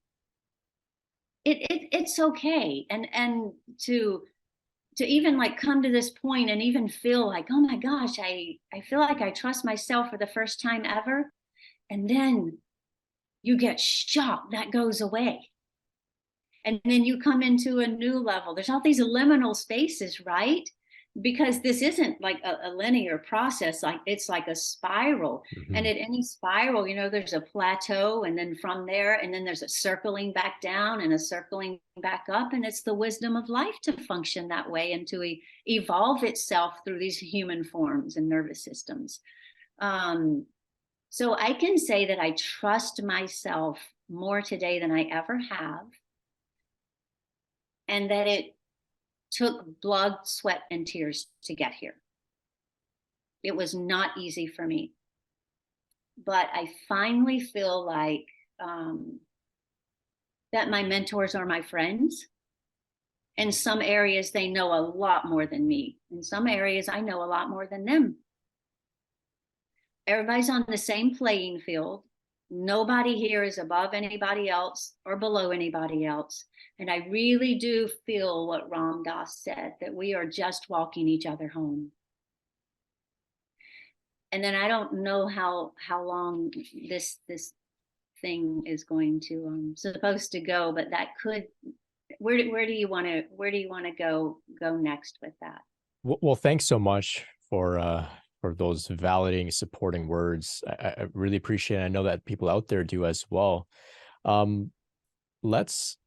It's okay. And to even, like, come to this point and even feel like, oh my gosh, I feel like I trust myself for the first time ever. And then you get shocked, that goes away. And then you come into a new level. There's all these liminal spaces, right? Because this isn't like a linear process, like it's like a spiral. And at any spiral, you know, there's a plateau, and then from there, and then there's a circling back down and a circling back up. And it's the wisdom of life to function that way and to evolve itself through these human forms and nervous systems. So I can say that I trust myself more today than I ever have, and that it took blood, sweat, and tears to get here. It was not easy for me. But I finally feel like that my mentors are my friends. In some areas, they know a lot more than me. In some areas, I know a lot more than them. Everybody's on the same playing field. Nobody here is above anybody else or below anybody else. And I really do feel what Ram Dass said, that we are just walking each other home. And then I don't know how long this thing is going to supposed to go, but that could. Where do you want to go next with that? Well, thanks so much for those validating, supporting words. I really appreciate it. I know that people out there do as well. Let's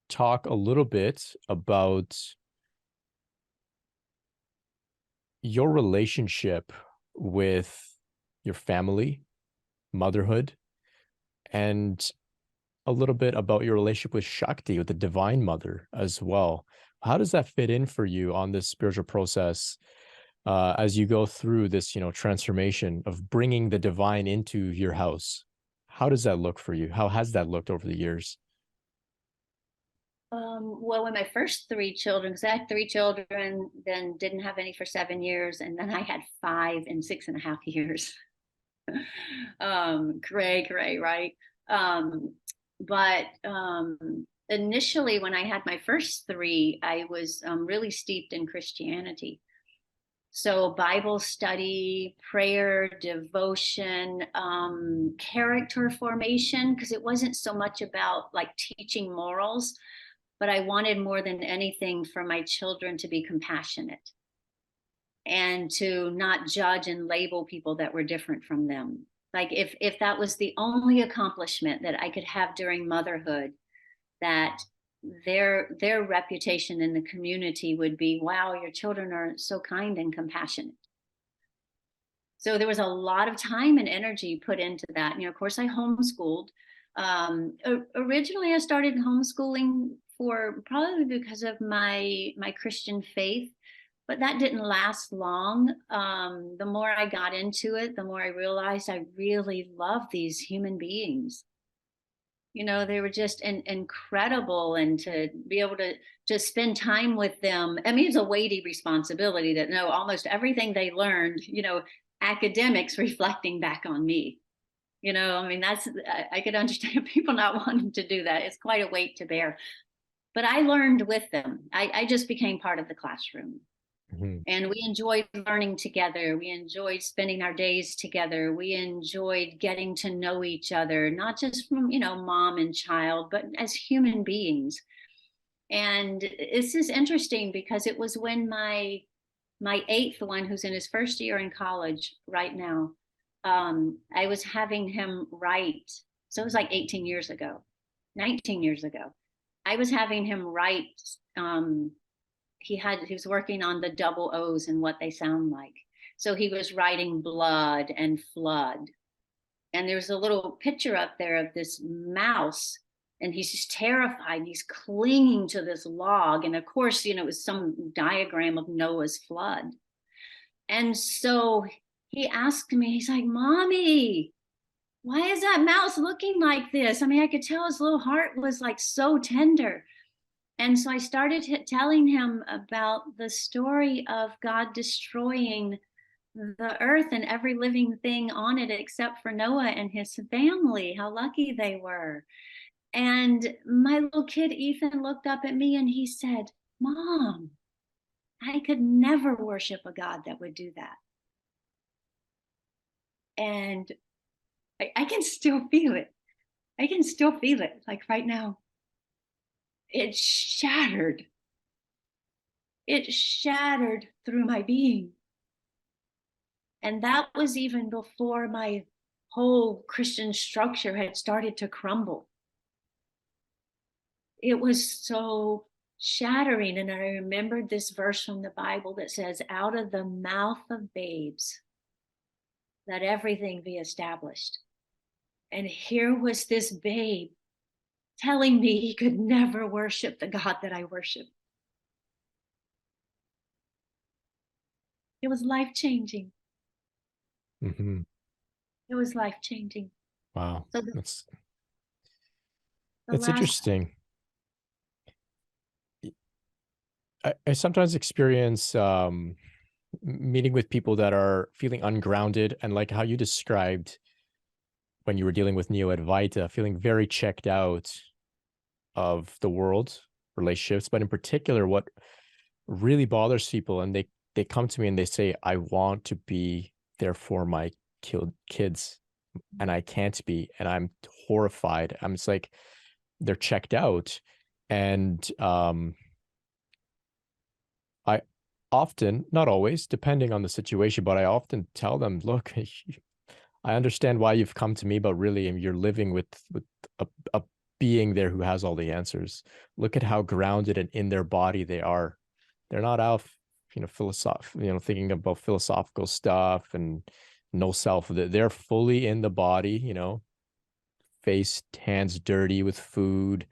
talk a little bit about your relationship with your family, motherhood, and a little bit about your relationship with Shakti, with the Divine Mother as well. How does that fit in for you on this spiritual process as you go through this, you know, transformation of bringing the divine into your house? How does that look for you? How has that looked over the years? Well, when my first 3 children, because I had 3 children, then didn't have any for 7 years, and then I had 5 in 6.5 years. Cray, right? But initially, when I had my first 3, I was really steeped in Christianity. So Bible study, prayer, devotion, character formation, because it wasn't so much about like teaching morals, but I wanted more than anything for my children to be compassionate and to not judge and label people that were different from them. Like if that was the only accomplishment that I could have during motherhood, that their reputation in the community would be, wow, your children are so kind and compassionate. So there was a lot of time and energy put into that. Of course, I homeschooled. Originally, I started homeschooling for probably because of my Christian faith, but that didn't last long. The more I got into it, the more I realized I really love these human beings. They were just incredible, and to be able to spend time with them. I mean, it's a weighty responsibility that know almost everything they learned, academics reflecting back on me. I mean, I could understand people not wanting to do that. It's quite a weight to bear. But I learned with them. I just became part of the classroom. Mm-hmm. And we enjoyed learning together. We enjoyed spending our days together. We enjoyed getting to know each other, not just from, mom and child, but as human beings. And this is interesting because it was when my eighth one, who's in his first year in college right now, I was having him write. So it was like 18 years ago, 19 years ago. I was having him write. He was working on the double O's and what they sound like. So he was writing blood and flood. And there's a little picture up there of this mouse, and he's just terrified. He's clinging to this log. And of course, it was some diagram of Noah's flood. And so he asked me, he's like, Mommy, why is that mouse looking like this? I mean, I could tell his little heart was like so tender. And so I started telling him about the story of God destroying the earth and every living thing on it except for Noah and his family, how lucky they were. And my little kid, Ethan, looked up at me and he said, Mom, I could never worship a God that would do that. And I can still feel it. I can still feel it, like right now. It shattered. It shattered through my being. And that was even before my whole Christian structure had started to crumble. It was so shattering. And I remembered this verse from the Bible that says, out of the mouth of babes, let everything be established. And here was this babe telling me he could never worship the God that I worship. It was life-changing. Mm-hmm. It was life-changing. Wow. So it's interesting. I sometimes experience meeting with people that are feeling ungrounded, and like how you described when you were dealing with Neo-Advaita, feeling very checked out of the world, relationships, but in particular, what really bothers people, and they come to me and they say, I want to be there for my kids, and I can't be, and I'm horrified. I'm just like, they're checked out. And I often, not always, depending on the situation, but I often tell them, look, I understand why you've come to me, but really you're living with a being there who has all the answers. Look at how grounded and in their body they are. They're not out, thinking about philosophical stuff and no self. They're fully in the body, face, hands dirty with food,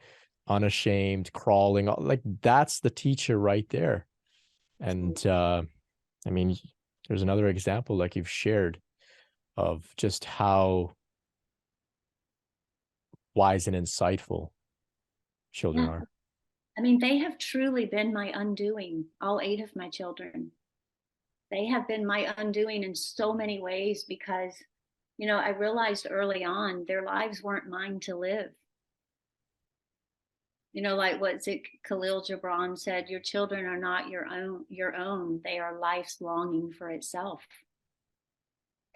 unashamed, crawling. Like, that's the teacher right there. And I mean, there's another example like you've shared of just how wise and insightful children are. I mean, they have truly been my undoing, all 8 of my children. They have been my undoing in so many ways because, I realized early on their lives weren't mine to live. Like what Khalil Gibran said, your children are not your own. They are life's longing for itself.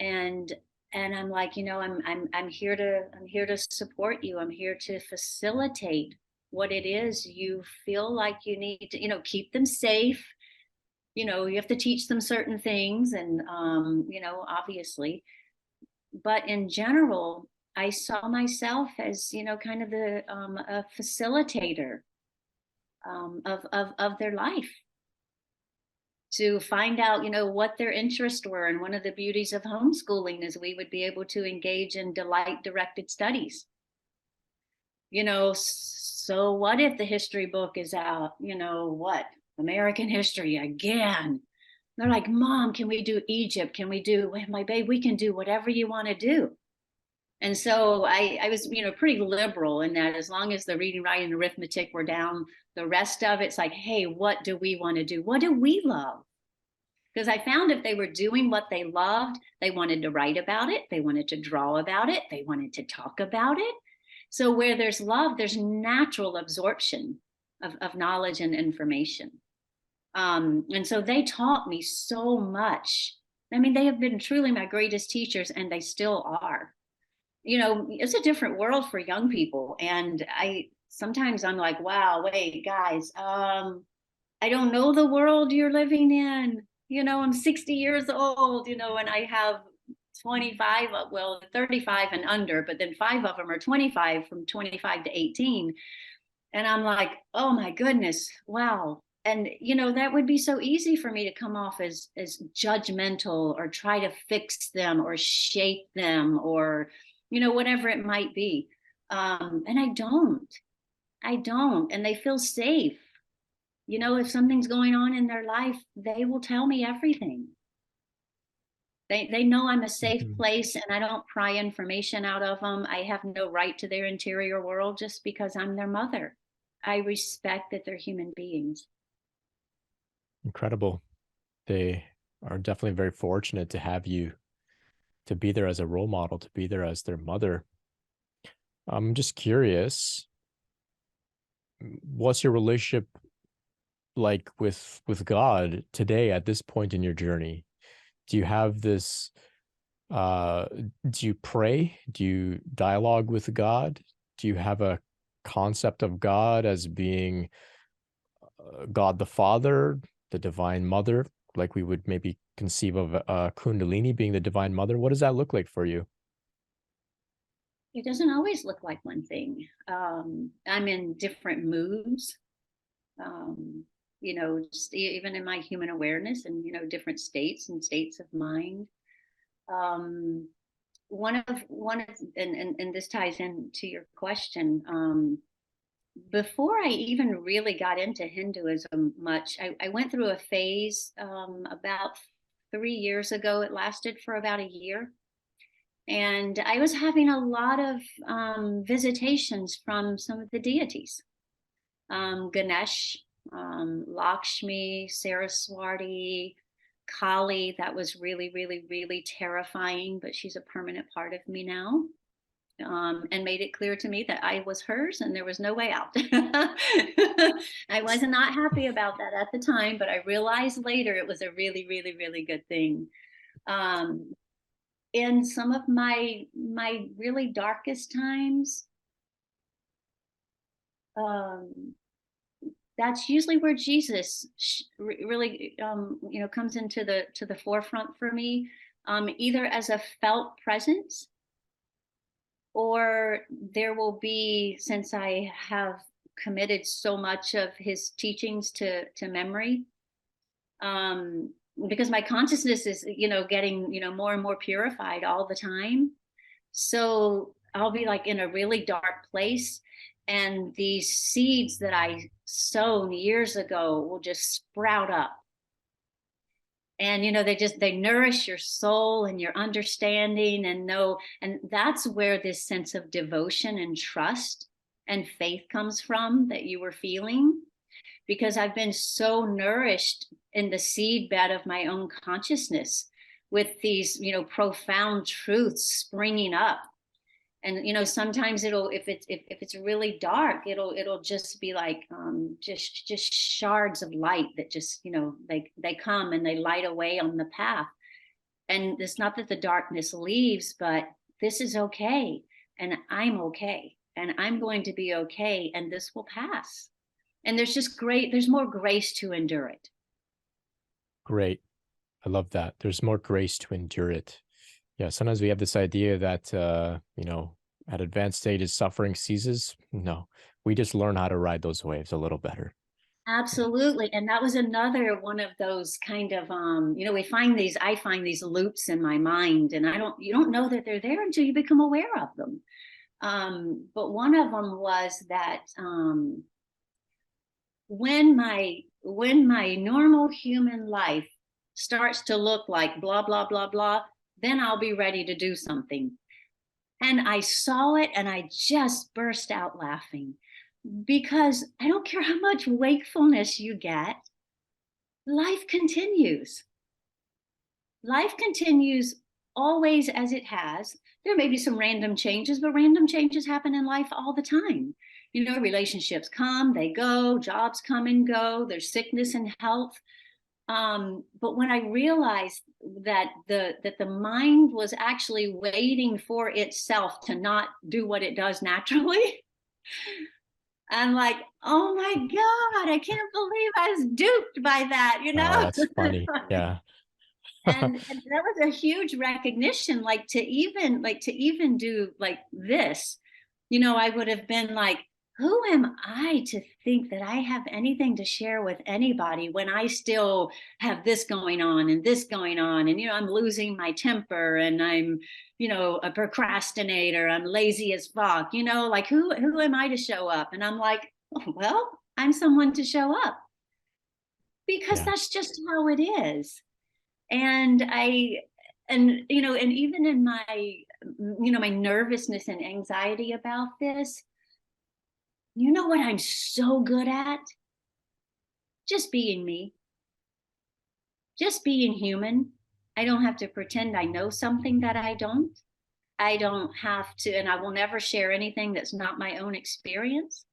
And I'm like, I'm here to support you. I'm here to facilitate what it is you feel like you need to, keep them safe. You have to teach them certain things, and obviously, but in general, I saw myself as, kind of a facilitator, of their life, to find out, what their interests were. And one of the beauties of homeschooling is we would be able to engage in delight directed studies. So what if the history book is out, what, American history again? They're like, Mom, can we do Egypt? Can we do, my babe, we can do whatever you want to do. And so I was, pretty liberal in that, as long as the reading, writing, and arithmetic were down, the rest of it's like, hey, what do we want to do? What do we love? Because I found if they were doing what they loved, they wanted to write about it. They wanted to draw about it. They wanted to talk about it. So where there's love, there's natural absorption of knowledge and information. And so they taught me so much. I mean, they have been truly my greatest teachers, and they still are. It's a different world for young people. And sometimes I'm like, wow, wait, guys, I don't know the world you're living in. I'm 60 years old, and I have 25, 35 and under, but then 5 of them are 25, from 25 to 18. And I'm like, oh my goodness, wow. And, that would be so easy for me to come off as judgmental, or try to fix them or shape them, or, whatever it might be. And I don't. And they feel safe. If something's going on in their life, they will tell me everything. They know I'm a safe place, and I don't pry information out of them. I have no right to their interior world just because I'm their mother. I respect that they're human beings. Incredible. They are definitely very fortunate to have you, to be there as a role model, to be there as their mother. I'm just curious, what's your relationship like with God today at this point in your journey? Do you have this, do you pray? Do you dialogue with God? Do you have a concept of God as being God the Father, the Divine Mother, like we would maybe conceive of Kundalini being the Divine Mother? What does that look like for you? It doesn't always look like one thing. I'm in different moods, just even in my human awareness, and, different states and states of mind. One of, and this ties into your question. Before I even really got into Hinduism much, I went through a phase about 3 years ago. It lasted for about a year. And I was having a lot of visitations from some of the deities. Ganesha, Lakshmi, Saraswati, Kali. That was really, really, really terrifying, but she's a permanent part of me now. And made it clear to me that I was hers and there was no way out. I was not happy about that at the time, but I realized later it was a really, really, really good thing. In some of my really darkest times, that's usually where Jesus really comes into the forefront for me, either as a felt presence, or there will be, since I have committed so much of his teachings to memory, because my consciousness is, getting, more and more purified all the time. So I'll be like in a really dark place, and these seeds that I sown years ago will just sprout up. And, they nourish your soul and your understanding, and that's where this sense of devotion and trust and faith comes from that you were feeling. Because I've been so nourished in the seed bed of my own consciousness with these, profound truths springing up. And, sometimes if it's really dark, it'll just be like, just shards of light that just, they come and they light away on the path. And it's not that the darkness leaves, but this is okay. And I'm okay. And I'm going to be okay. And this will pass. And there's more grace to endure it. Great. I love that. There's more grace to endure it. Yeah, sometimes we have this idea that, at advanced stages, suffering ceases. No, we just learn how to ride those waves a little better. Absolutely. And that was another one of those kind of I find these loops in my mind, and you don't know that they're there until you become aware of them. But one of them was that when my normal human life starts to look like blah blah blah blah, then I'll be ready to do something. And I saw it and I just burst out laughing, because I don't care how much wakefulness you get, life continues. Life continues always as it has. There may be some random changes, but random changes happen in life all the time. You know, relationships come, they go, jobs come and go, there's sickness and health. But when I realized that the mind was actually waiting for itself to not do what it does naturally, I'm like, oh my God, I can't believe I was duped by that, you Oh, know? that's funny. Yeah. And that was a huge recognition, like to even do like this, you know, I would have been like, who am I to think that I have anything to share with anybody when I still have this going on and this going on, and you know, I'm losing my temper, and I'm, you know, a procrastinator, I'm lazy as fuck, you know, like who am I to show up? And I'm like, oh, well, I'm someone to show up, because Yeah. that's just how it is. And you know, and even in my, you know, my nervousness and anxiety about this, you know what I'm so good at? Just being me, just being human. I don't have to pretend I know something that I don't. I don't have to, and I will never share anything that's not my own experience,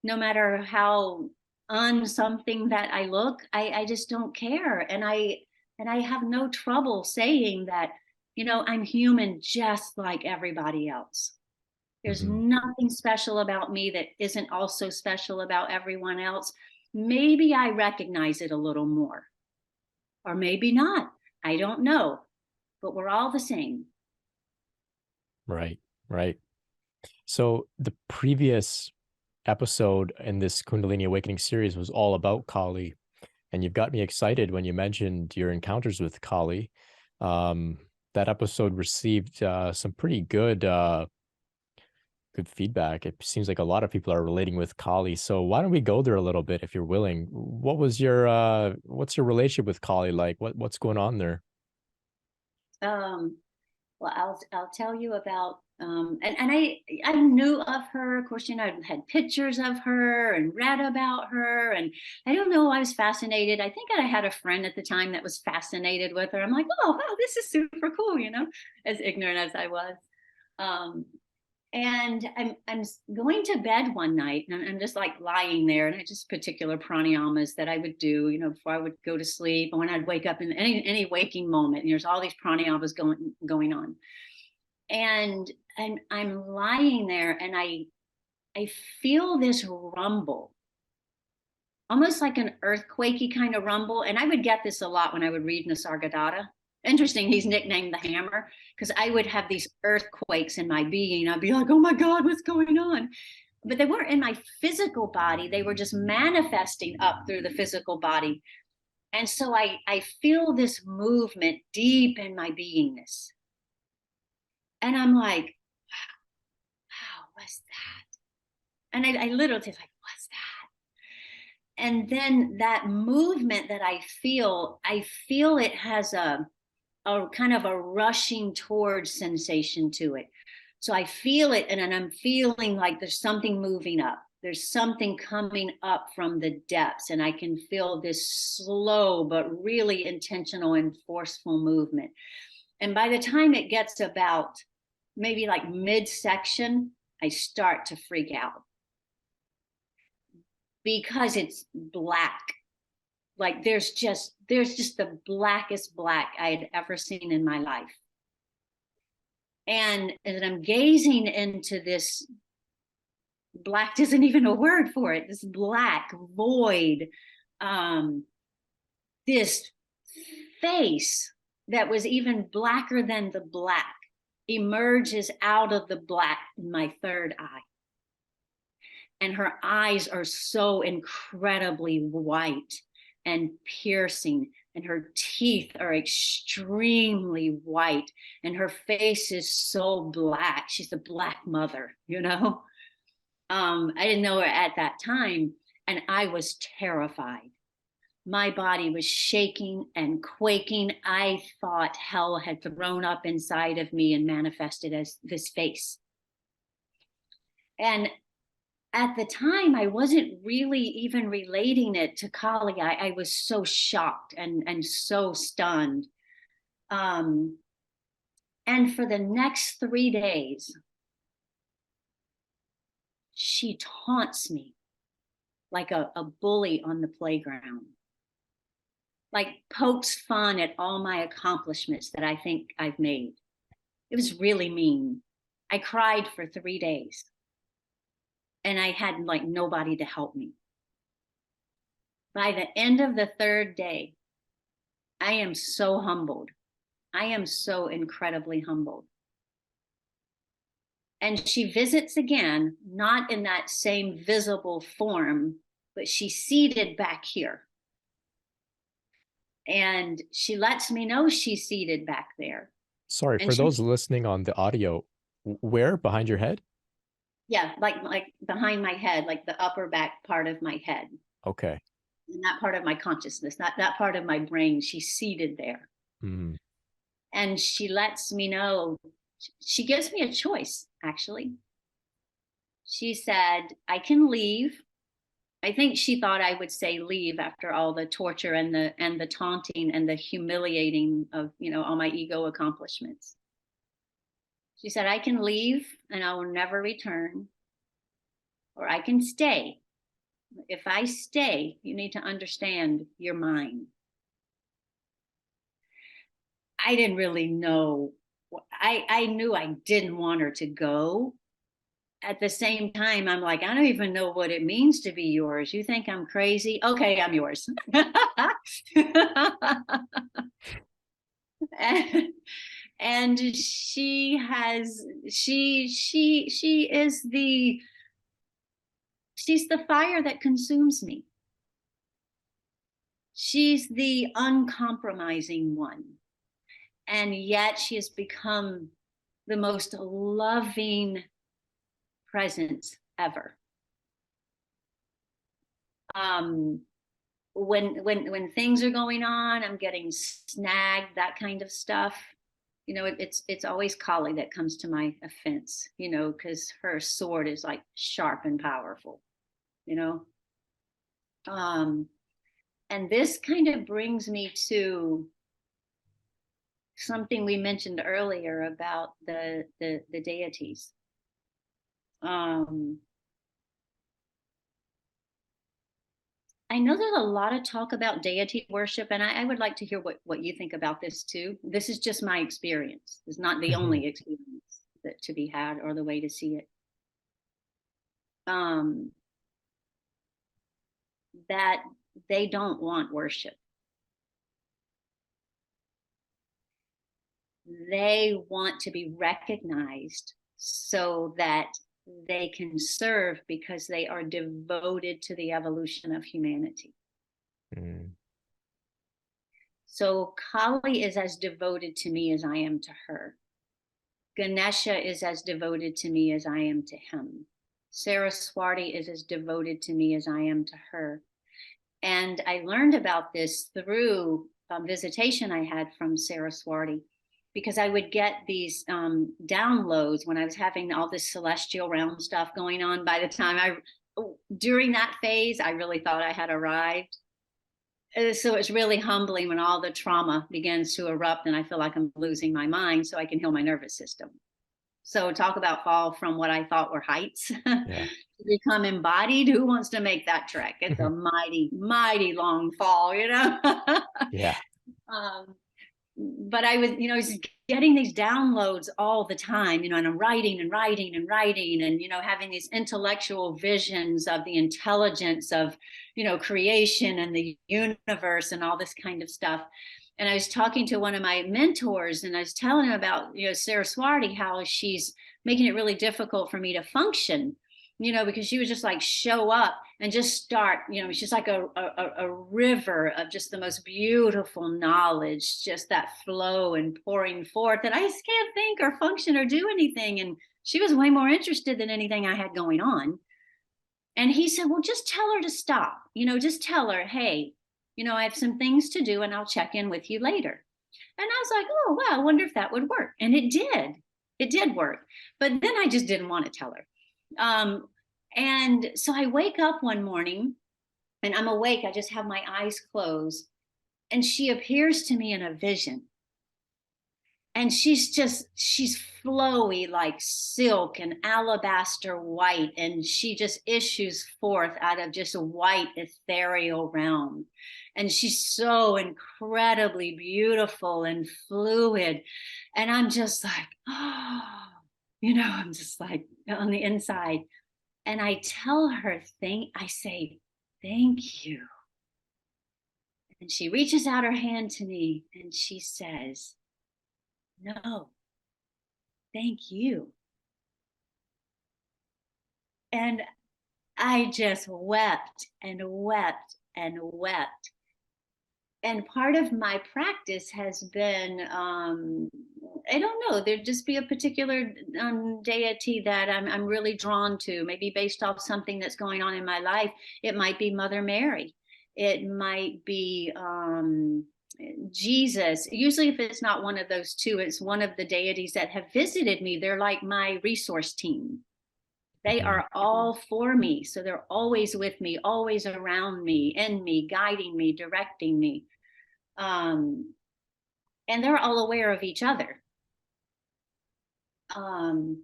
no matter how unsomething that I look. I just don't care. And I have no trouble saying that, you know, I'm human just like everybody else. There's Hmm. nothing special about me that isn't also special about everyone else. Maybe I recognize it a little more, or maybe not. I don't know, but we're all the same. Right. Right. So the previous episode in this Kundalini Awakening series was all about Kali, and you've got me excited when you mentioned your encounters with Kali. Um, that episode received some pretty good feedback. It seems like a lot of people are relating with Kali. So why don't we go there a little bit if you're willing? What's your relationship with Kali like? What's going on there? Um, well, I'll tell you about and I knew of her. Of course, you know, I had pictures of her and read about her, and I don't know, I was fascinated. I think I had a friend at the time that was fascinated with her. I'm like, oh wow, this is super cool, you know, as ignorant as I was. Um, and I'm going to bed one night, and I'm just like lying there, and I just particular pranayamas that I would do, you know, before I would go to sleep, and when I'd wake up in any waking moment, and there's all these pranayamas going on. And I'm lying there, and I feel this rumble, almost like an earthquakey kind of rumble. And I would get this a lot when I would read Nisargadatta. Interesting, he's nicknamed the hammer, because I would have these earthquakes in my being. I'd be like, oh my God, what's going on? But they weren't in my physical body. They were just manifesting up through the physical body. And so I feel this movement deep in my beingness. And I'm like, wow, what's that? And I literally was like, what's that? And then that movement that I feel it has a kind of a rushing towards sensation to it. So I feel it, and then I'm feeling like there's something moving up. There's something coming up from the depths, and I can feel this slow but really intentional and forceful movement. And by the time it gets about maybe like midsection, I start to freak out, because it's black. Like there's just the blackest black I had ever seen in my life. And as I'm gazing into this black, isn't even a word for it, this black void, um, this face that was even blacker than the black emerges out of the black in my third eye. and her eyes are so incredibly white and piercing, and her teeth are extremely white, and her face is so black. She's the Black Mother, you know. I didn't know her at that time, and I was terrified. My body was shaking and quaking. I thought hell had thrown up inside of me and manifested as this face. And at the time, I wasn't really even relating it to Kali. I was so shocked and so stunned. And for the next 3 days, she taunts me like a bully on the playground, like pokes fun at all my accomplishments that I think I've made. It was really mean. I cried for 3 days. And I had like nobody to help me. By the end of the 3rd day, I am so humbled. I am so incredibly humbled. And she visits again, not in that same visible form, but she's seated back here. And she lets me know she's seated back there. Sorry, And for those listening on the audio, where behind your head? Yeah, like behind my head, like the upper back part of my head. Okay. And that part of my consciousness, not that part of my brain. She's seated there. Mm. And she lets me know, she gives me a choice, actually. She said, I can leave. I think she thought I would say leave after all the torture and the taunting and the humiliating of, you know, all my ego accomplishments. She said, I can leave and I will never return, or I can stay. If I stay, you need to understand you're mine. I didn't really know. I knew I didn't want her to go. At the same time, I'm like, I don't even know what it means to be yours. You think I'm crazy? Okay, I'm yours. And she is she's the fire that consumes me. She's the uncompromising one. And yet she has become the most loving presence ever. When things are going on, I'm getting snagged, that kind of stuff. You know, it's always Kali that comes to my offense, you know, because her sword is like sharp and powerful, you know. And this kind of brings me to something we mentioned earlier about the deities. I know there's a lot of talk about deity worship, and I would like to hear what you think about this too. This is just my experience. It's not the only experience that to be had or the way to see it. That they don't want worship. They want to be recognized so that they can serve because they are devoted to the evolution of humanity. Mm. So Kali is as devoted to me as I am to her. Ganesha is as devoted to me as I am to him. Saraswati is as devoted to me as I am to her. And I learned about this through a visitation I had from Saraswati, because I would get these downloads when I was having all this celestial realm stuff going on. By the time during that phase, I really thought I had arrived. So it's really humbling when all the trauma begins to erupt and I feel like I'm losing my mind so I can heal my nervous system. So talk about fall from what I thought were heights to become embodied. Who wants to make that trek? It's a mighty, mighty long fall, you know? Yeah. But I was getting these downloads all the time, you know, and I'm writing and writing and writing and, you know, having these intellectual visions of the intelligence of, you know, creation and the universe and all this kind of stuff. And I was talking to one of my mentors and I was telling him about, you know, Saraswati, how she's making it really difficult for me to function you know, because she would just like show up and just start, you know, it's just like a river of just the most beautiful knowledge, just that flow and pouring forth. And I just can't think or function or do anything. And she was way more interested than anything I had going on. And he said, well, just tell her to stop, you know, just tell her, hey, you know, I have some things to do and I'll check in with you later. And I was like, oh, wow, I wonder if that would work. And it did. It did work. But then I just didn't want to tell her. And so I wake up one morning and I'm awake. I just have my eyes closed. And she appears to me in a vision. And she's flowy like silk and alabaster white. And she just issues forth out of just a white ethereal realm. And she's so incredibly beautiful and fluid. And I'm just like, oh, you know, I'm just like on the inside. And I tell her, I say, thank you. And she reaches out her hand to me and she says, no, thank you. And I just wept and wept and wept. And part of my practice has been, I don't know, there'd just be a particular deity that I'm really drawn to, maybe based off something that's going on in my life. It might be Mother Mary. It might be Jesus. Usually if it's not one of those two, it's one of the deities that have visited me. They're like my resource team. They are all for me. So they're always with me, always around me, in me, guiding me, directing me. And they're all aware of each other. And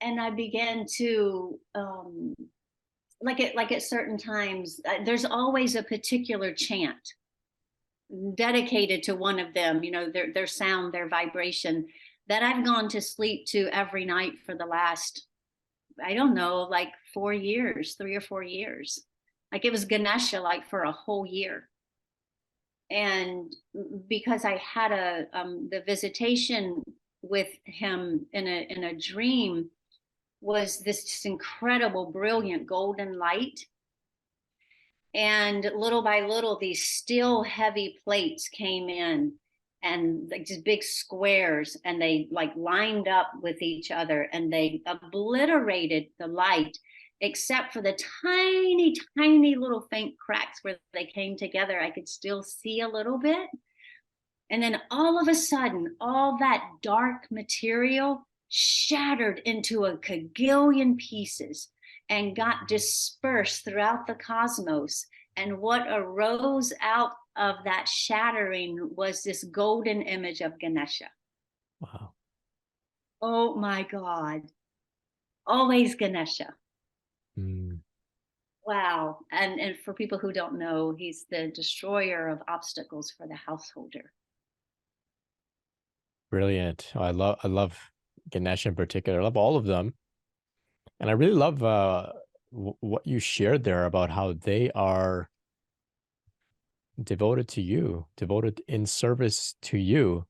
I began to, like at certain times, there's always a particular chant dedicated to one of them, you know, their sound, their vibration, that I've gone to sleep to every night for the last, I don't know, like 4 years, 3 or 4 years. Like it was Ganesha, like for a whole year. And because I had the visitation with him in a dream was this just incredible, brilliant golden light. And little by little, these still heavy plates came in, and like just big squares, and they like lined up with each other and they obliterated the light, except for the tiny, tiny little faint cracks where they came together. I could still see a little bit. And then all of a sudden, all that dark material shattered into a kagillion pieces and got dispersed throughout the cosmos. And what arose out of that shattering was this golden image of Ganesha. Wow. Oh my God. Always Ganesha. Mm. Wow. And for people who don't know, he's the destroyer of obstacles for the householder. Brilliant. Oh, I love Ganesh in particular. I love all of them. And I really love what you shared there about how they are devoted to you, devoted in service to you.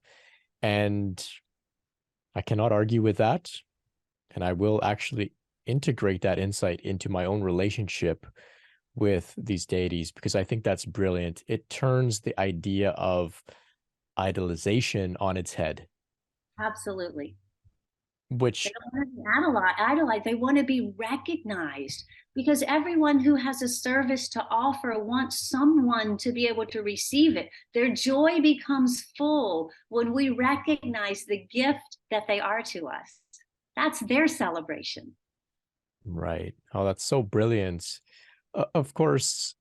And I cannot argue with that. And I will actually integrate that insight into my own relationship with these deities, because I think that's brilliant. It turns the idea of idolization on its head. Absolutely. They Which, don't want to be idolized. They want to be recognized, because everyone who has a service to offer wants someone to be able to receive it. Their joy becomes full when we recognize the gift that they are to us. That's their celebration. right. Oh, that's so brilliant. Of course,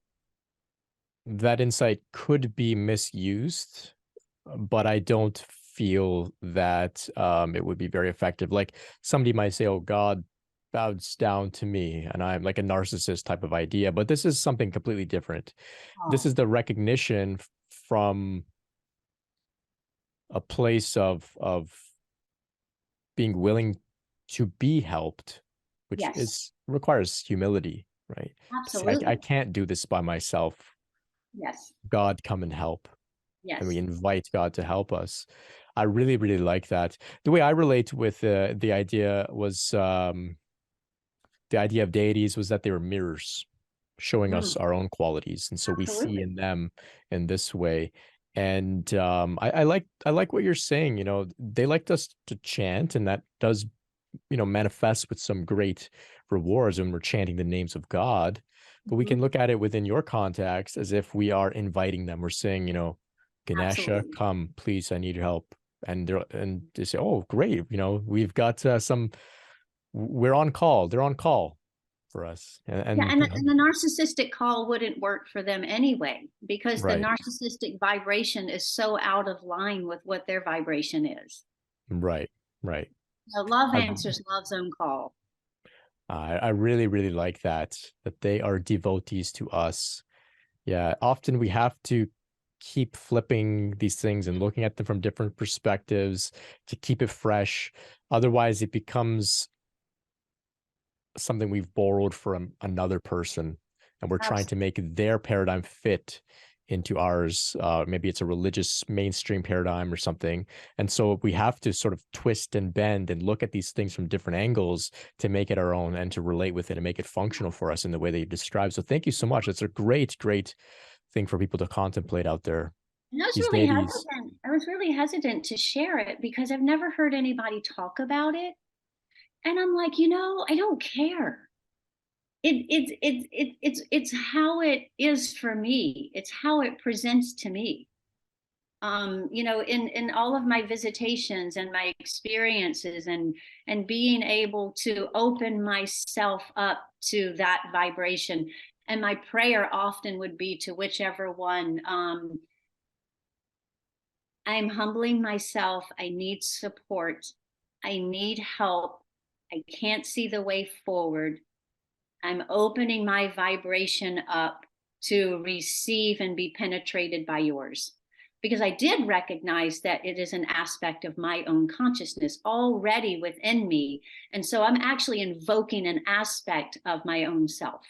that insight could be misused, but I don't feel that it would be very effective. Like somebody might say, oh, God bows down to me, and I'm like a narcissist type of idea, but this is something completely different. This is the recognition from a place of being willing to be helped, which Yes, requires humility, right? To say, I absolutely. can't do this by myself. Yes. God, come and help. and we Yes. invite God to help us. I really, really like that. The way I relate with the idea was the idea of deities was that they were mirrors showing us Mm, our own qualities. And so we see absolutely. in them in this way. And I like what you're saying. They liked us to chant, and that does, manifest with some great rewards when we're chanting the names of God. But we Mhm. can look at it within your context as if we are inviting them. We're saying, Ganesha, Absolutely. come, please, I need your help. And they say, oh, great, we've got we're on call. They're on call for us. And, Yeah, and and the narcissistic call wouldn't work for them anyway, because the right, narcissistic vibration is so out of line with what their vibration is. right, right. Love I, answers love's own call. I really, really like that they are devotees to us. Yeah, often we have to keep flipping these things and looking at them from different perspectives to keep it fresh. Otherwise, it becomes something we've borrowed from another person, and we're trying to Absolutely. make their paradigm fit into ours. Maybe it's a religious mainstream paradigm or something. And so we have to sort of twist and bend and look at these things from different angles to make it our own and to relate with it and make it functional for us in the way that you described. So thank you so much. It's a great, great thing for people to contemplate out there. And These deities. I was really hesitant to share it because I've never heard anybody talk about it. And I'm like, I don't care. It's how it is for me. It's how it presents to me. In all of my visitations and my experiences, and being able to open myself up to that vibration. And my prayer often would be to whichever one. I'm humbling myself. I need support. I need help. I can't see the way forward. I'm opening my vibration up to receive and be penetrated by yours. Because I did recognize that it is an aspect of my own consciousness already within me. And so I'm actually invoking an aspect of my own self,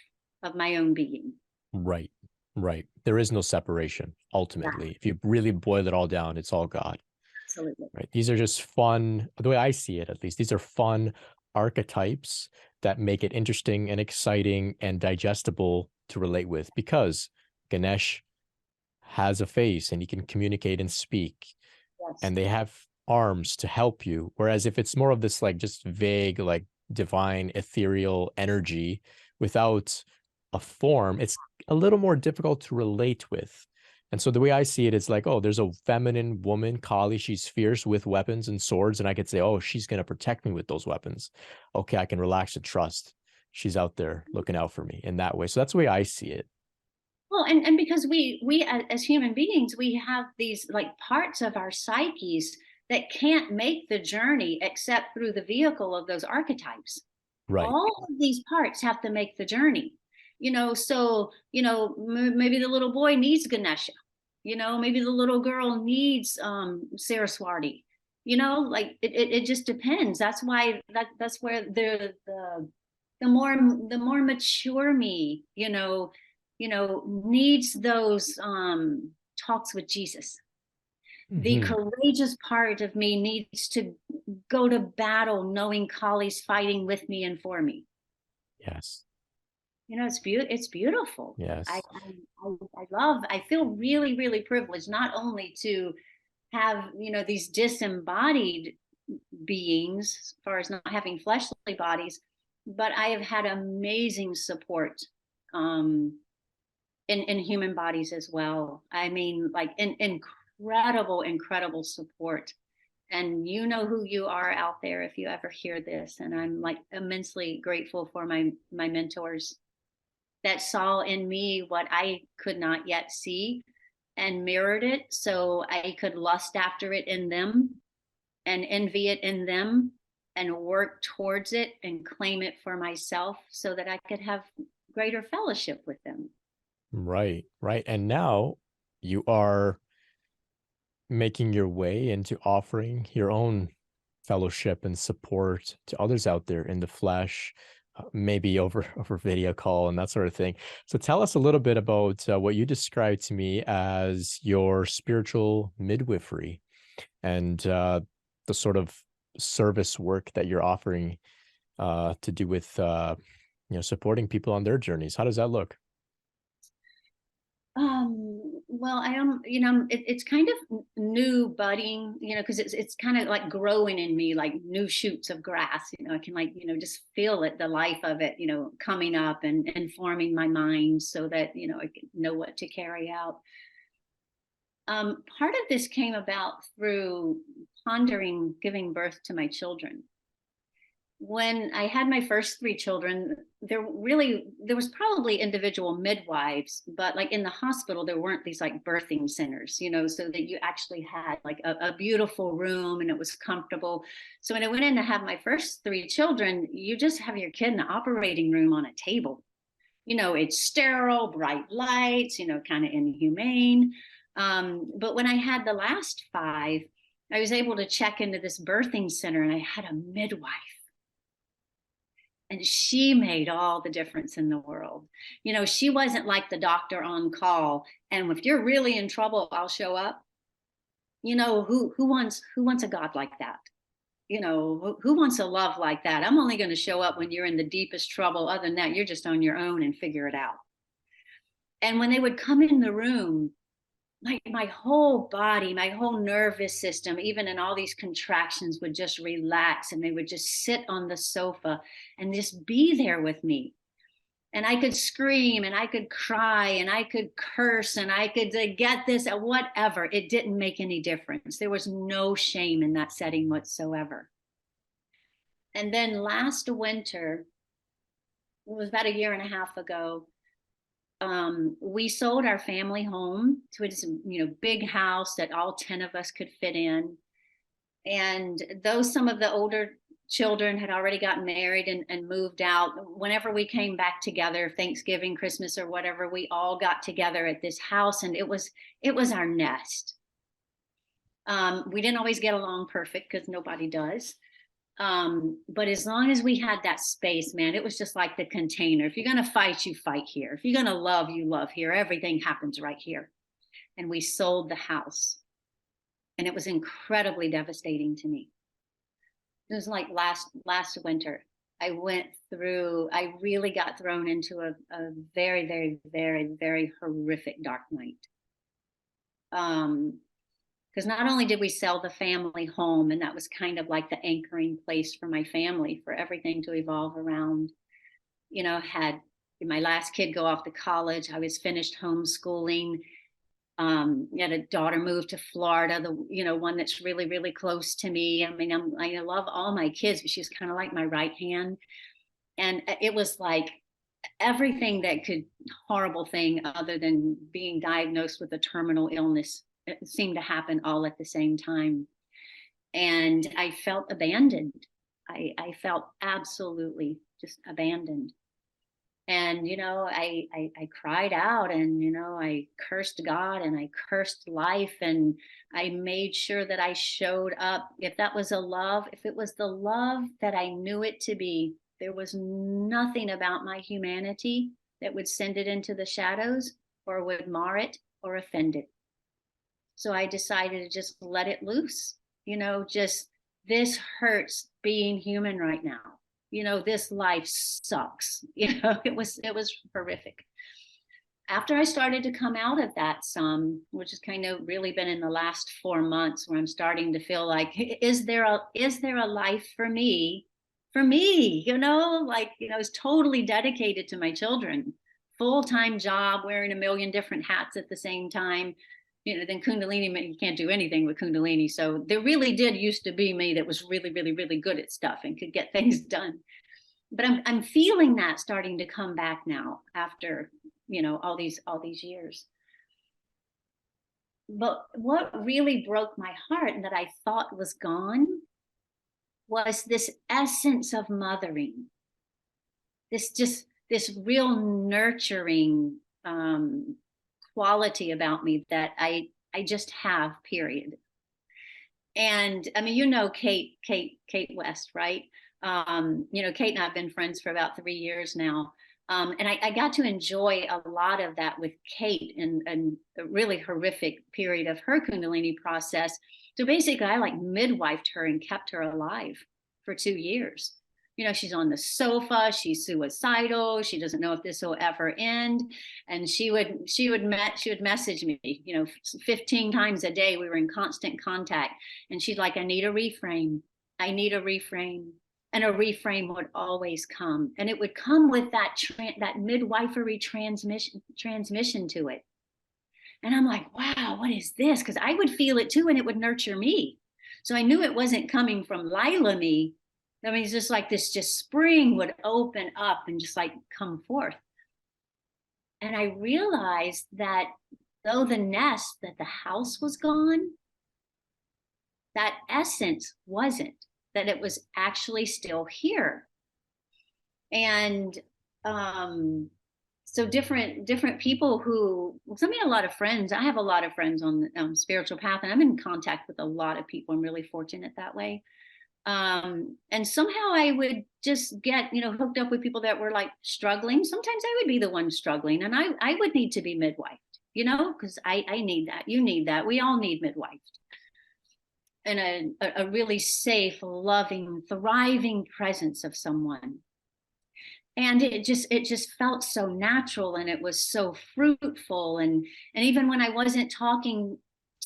of my own being. Right, right. There is no separation Yeah, ultimately. If you really boil it all down, it's all God. absolutely. Right. These are just fun, the way I see it at least, these are fun archetypes that make it interesting and exciting and digestible to relate with, because Ganesh has a face and he can communicate and speak, Yes. and they have arms to help you. Whereas if it's more of this like just vague, like divine, ethereal energy without a form, it's a little more difficult to relate with. And so the way I see it is like, oh, there's a feminine woman, Kali, she's fierce with weapons and swords. And I could say, oh, she's going to protect me with those weapons. Okay, I can relax and trust. She's out there looking out for me in that way. So that's the way I see it. Well, and because we as human beings, we have these like parts of our psyches that can't make the journey except through the vehicle of those archetypes. Right. All of these parts have to make the journey. So maybe the little boy needs Ganesha. Maybe the little girl needs Saraswati. Like it just depends. That's why that's where the more mature me, needs those talks with Jesus. The Hmm. courageous part of me needs to go to battle knowing Kali's fighting with me and for me. Yes. It's beautiful. I, Yes. I feel really, really privileged not only to have, these disembodied beings as far as not having fleshly bodies, but I have had amazing support um, in human bodies as well. I mean, like incredible, incredible support. And you know who you are out there if you ever hear this. And I'm like immensely grateful for my mentors that saw in me what I could not yet see and mirrored it so I could lust after it in them and envy it in them and work towards it and claim it for myself so that I could have greater fellowship with them. Right. Right. And now you are making your way into offering your own fellowship and support to others out there in the flesh, maybe over video call and that sort of thing. So tell us a little bit about what you described to me as your spiritual midwifery and the sort of service work that you're offering to do with supporting people on their journeys. How does that look? Well, I am, it's kind of new budding, because it's kind of like growing in me, like new shoots of grass. I can like, just feel it, the life of it, coming up and forming my mind so that, I can know what to carry out. Part of this came about through pondering giving birth to my children. When I had my first three children, there was probably individual midwives, but like in the hospital, there weren't these like birthing centers, so that you actually had like a beautiful room and it was comfortable. So when I went in to have my first three children, you just have your kid in the operating room on a table. It's sterile, bright lights, kind of inhumane. But when I had the last five, I was able to check into this birthing center and I had a midwife. And she made all the difference in the world. She wasn't like the doctor on call. And if you're really in trouble, I'll show up. Who wants a God like that? Who wants a love like that? I'm only going to show up when you're in the deepest trouble. Other than that, you're just on your own and figure it out. And when they would come in the room, my whole body, my whole nervous system, even in all these contractions, would just relax, and they would just sit on the sofa and just be there with me. And I could scream and I could cry and I could curse and I could get this or whatever. It didn't make any difference. There was no shame in that setting whatsoever. And then last winter, it was about a year and a half ago, we sold our family home to this, big house that all 10 of us could fit in. And though some of the older children had already gotten married and moved out, whenever we came back together, Thanksgiving, Christmas, or whatever, we all got together at this house, and it was our nest. We didn't always get along perfect, because nobody does. But as long as we had that space, man, it was just like the container. If you're going to fight, you fight here. If you're going to love, you love here. Everything happens right here. And we sold the house. And it was incredibly devastating to me. It was like last winter. I really got thrown into a very, very, very, very horrific dark night. Because not only did we sell the family home, and that was kind of like the anchoring place for my family, for everything to evolve around, had my last kid go off to college. I was finished homeschooling. Had a daughter move to Florida, the one that's really, really close to me. I mean, I love all my kids, but she's kind of like my right hand. And it was like everything that horrible thing other than being diagnosed with a terminal illness, it seemed to happen all at the same time. And I felt abandoned. I felt absolutely just abandoned. And, I cried out, and, I cursed God and I cursed life. And I made sure that I showed up. If that was if it was the love that I knew it to be, there was nothing about my humanity that would send it into the shadows or would mar it or offend it. So I decided to just let it loose, just this hurts being human right now. This life sucks. It was horrific. After I started to come out of that which has kind of really been in the last 4 months, where I'm starting to feel like, is there a life for me? For me, I was totally dedicated to my children, full-time job, wearing a million different hats at the same time. Then Kundalini, you can't do anything with Kundalini. So there really did used to be me that was really, really, really good at stuff and could get things done. But I'm feeling that starting to come back now after, all these years. But what really broke my heart and that I thought was gone was this essence of mothering. This real nurturing, quality about me that I just have, period. And I mean, Kate West, right? You know, Kate and I have been friends for about 3 years now. And I got to enjoy a lot of that with Kate and a really horrific period of her Kundalini process. So basically, I like midwifed her and kept her alive for 2 years. You know, she's on the sofa, she's suicidal, she doesn't know if this will ever end. And she would message me, you know, 15 times a day. We were in constant contact. And she'd like, I need a reframe. I need a reframe. And a reframe would always come. And it would come with that midwifery transmission to it. And I'm like, wow, what is this? Because I would feel it too, and it would nurture me. So I knew it wasn't coming from Lila me. I mean, it's just like this, just spring would open up and just like come forth. And I realized that though the nest, that the house was gone, that essence wasn't, that it was actually still here. And so different people who, I mean, a lot of friends, I have a lot of friends on the spiritual path, and I'm in contact with a lot of people. I'm really fortunate that way. And somehow I would just get, you know, hooked up with people that were like struggling. Sometimes I would be the one struggling, and I would need to be midwifed, you know, because I need that. You need that. We all need midwifed. And a really safe, loving, thriving presence of someone. And it just felt so natural, and it was so fruitful. And even when I wasn't talking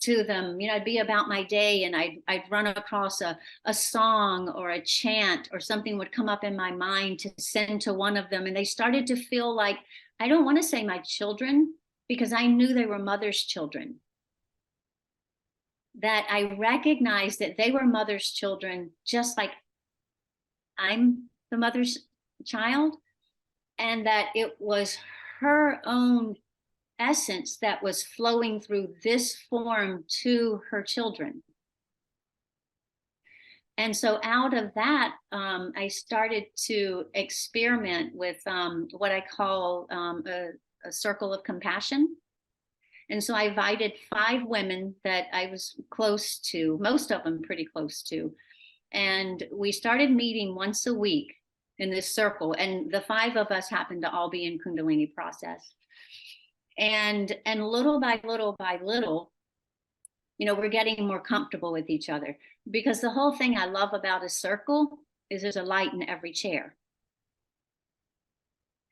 to them, you know, I'd be about my day, and I'd run across a song or a chant or something would come up in my mind to send to one of them. And they started to feel like, I don't want to say my children, because I knew they were mother's children. That I recognized that they were mother's children, just like I'm the mother's child, and that it was her own essence that was flowing through this form to her children. And so out of that, I started to experiment with what I call a circle of compassion. And so I invited 5 women that I was close to, most of them pretty close to. And we started meeting once a week in this circle. And the 5 of us happened to all be in Kundalini process. And little by little, you know, we're getting more comfortable with each other. Because the whole thing I love about a circle is there's a light in every chair.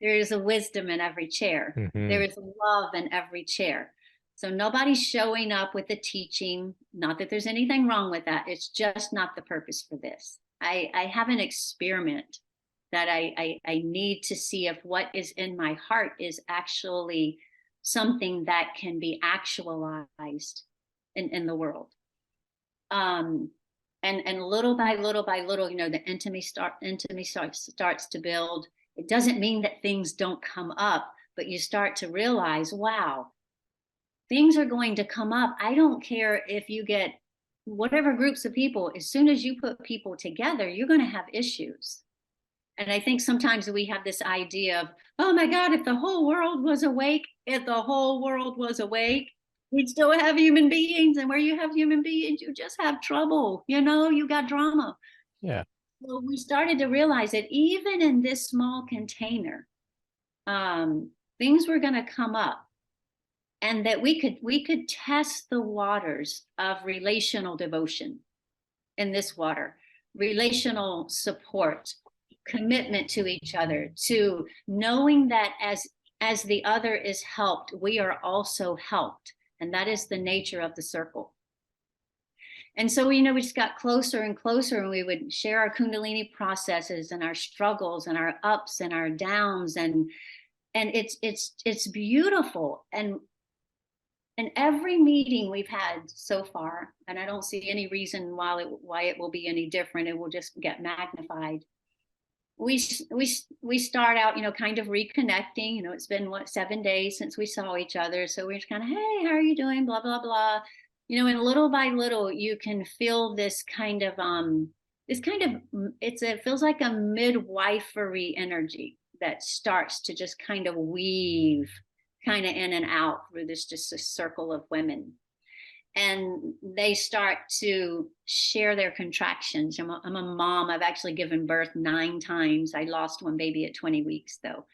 There is a wisdom in every chair. Mm-hmm. There is love in every chair. So nobody's showing up with the teaching. Not that there's anything wrong with that. It's just not the purpose for this. I have an experiment that I need to see if what is in my heart is actually something that can be actualized in the world. And little by little, you know, the intimacy starts to build. It doesn't mean that things don't come up, but you start to realize, wow, things are going to come up. I don't care if you get whatever groups of people, as soon as you put people together, you're going to have issues. And I think sometimes we have this idea of, oh my God, if the whole world was awake, we'd still have human beings. And where you have human beings, you just have trouble. You know, you got drama. Yeah. So we started to realize that even in this small container, things were going to come up. And that we could test the waters of relational devotion in this water, relational support, commitment to each other, to knowing that as the other is helped, we are also helped. And that is the nature of the circle. And so, you know, we just got closer and closer, and we would share our Kundalini processes and our struggles and our ups and our downs. And it's beautiful. And every meeting we've had so far, and I don't see any reason why it will be any different, it will just get magnified. We start out, you know, kind of reconnecting. You know, it's been 7 days since we saw each other, so we're just kind of, hey, how are you doing? Blah blah blah. You know, and little by little, you can feel this kind of it feels like a midwifery energy that starts to just kind of weave kind of in and out through this just a circle of women. and they start to share their contractions. I'm a mom. I've actually given birth 9 times. I lost one baby at 20 weeks though.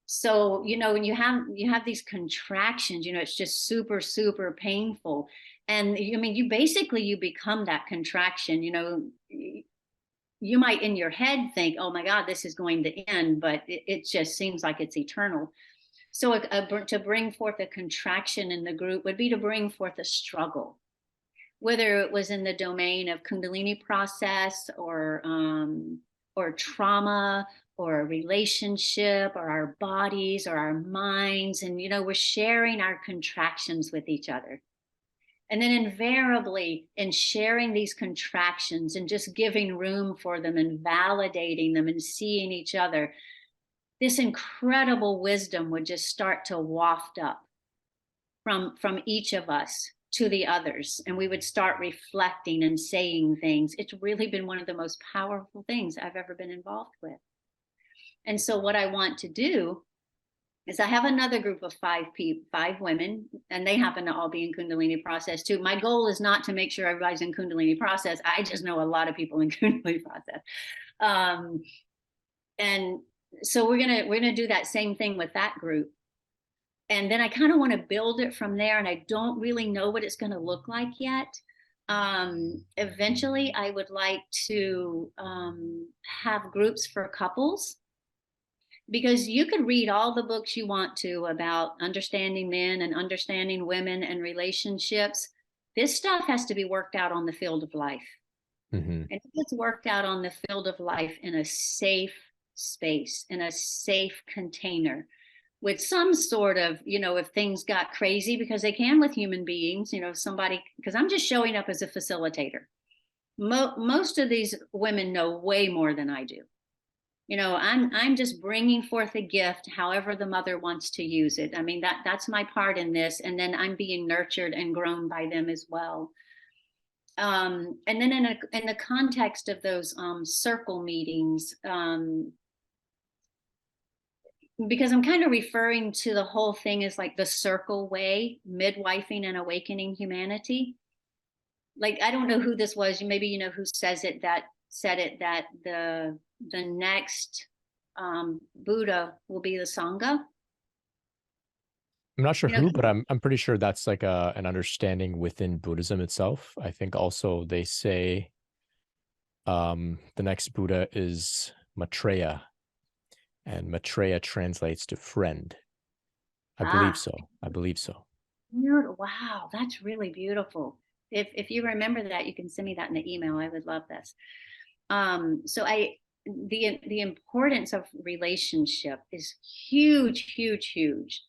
So, when you have these contractions, it's just super, super painful. And you basically, you become that contraction. You might in your head think, oh my God, this is going to end, but it just seems like it's eternal. So to bring forth a contraction in the group would be to bring forth a struggle, whether it was in the domain of Kundalini process or trauma or a relationship or our bodies or our minds. And, we're sharing our contractions with each other. And then invariably in sharing these contractions and just giving room for them and validating them and seeing each other, this incredible wisdom would just start to waft up from each of us to the others. And we would start reflecting and saying things. It's really been one of the most powerful things I've ever been involved with. And so what I want to do is I have another group of 5 women, and they happen to all be in Kundalini process too. My goal is not to make sure everybody's in Kundalini process. I just know a lot of people in Kundalini process. And so we're gonna do that same thing with that group. And then I kind of want to build it from there. And I don't really know what it's going to look like yet. Eventually, I would like to have groups for couples, because you could read all the books you want to about understanding men and understanding women and relationships. This stuff has to be worked out on the field of life. Mm-hmm. And it gets worked out on the field of life in a safe space, in a safe container, with some sort of, if things got crazy, because they can with human beings, somebody, because I'm just showing up as a facilitator. Most of these women know way more than I do. I'm just bringing forth a gift, however the mother wants to use it. That's my part in this. And then I'm being nurtured and grown by them as well. And then in the context of those circle meetings, because I'm kind of referring to the whole thing as like the circle way, midwifing and awakening humanity. Like, I don't know who this was. Maybe you know who said it, that the next Buddha will be the Sangha. I'm not sure who, but I'm pretty sure that's like an understanding within Buddhism itself. I think also they say the next Buddha is Maitreya, and Maitreya translates to friend. I believe so. I believe so. Wow, that's really beautiful. If you remember that, you can send me that in the email. I would love this. So the importance of relationship is huge, huge, huge.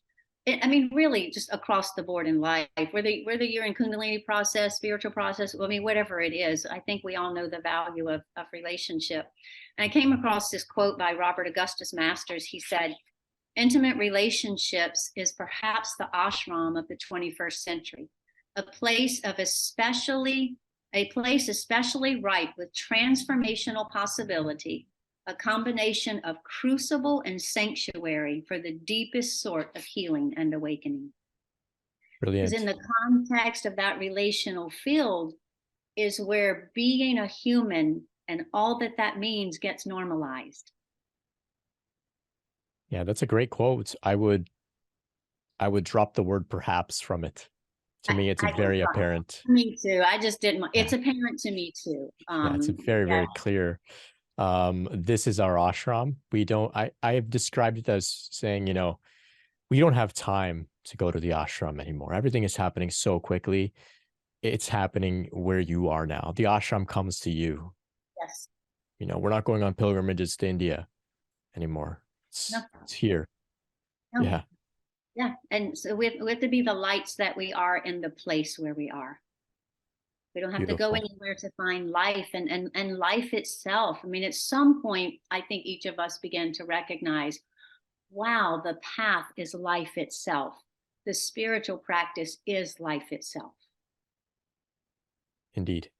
Really just across the board in life, whether you're in Kundalini process, spiritual process, whatever it is, I think we all know the value of relationship. And I came across this quote by Robert Augustus Masters. He said, "Intimate relationships is perhaps the ashram of the 21st century, a place especially ripe with transformational possibility, a combination of crucible and sanctuary for the deepest sort of healing and awakening." Brilliant. Because in the context of that relational field is where being a human and all that means gets normalized. Yeah, that's a great quote. I would drop the word perhaps from it. To me, it's very apparent. Me too. I just didn't. It's apparent to me too. Yeah, it's very, very clear. This is our ashram. I have described it as saying, we don't have time to go to the ashram anymore. Everything is happening so quickly. It's happening where you are now. The ashram comes to you. Yes. We're not going on pilgrimages to India anymore. It's here. No. Yeah. Yeah. And so we have to be the lights that we are in the place where we are. We don't have to go anywhere to find life and life itself. At some point, I think each of us began to recognize, wow, the path is life itself. The spiritual practice is life itself. Indeed.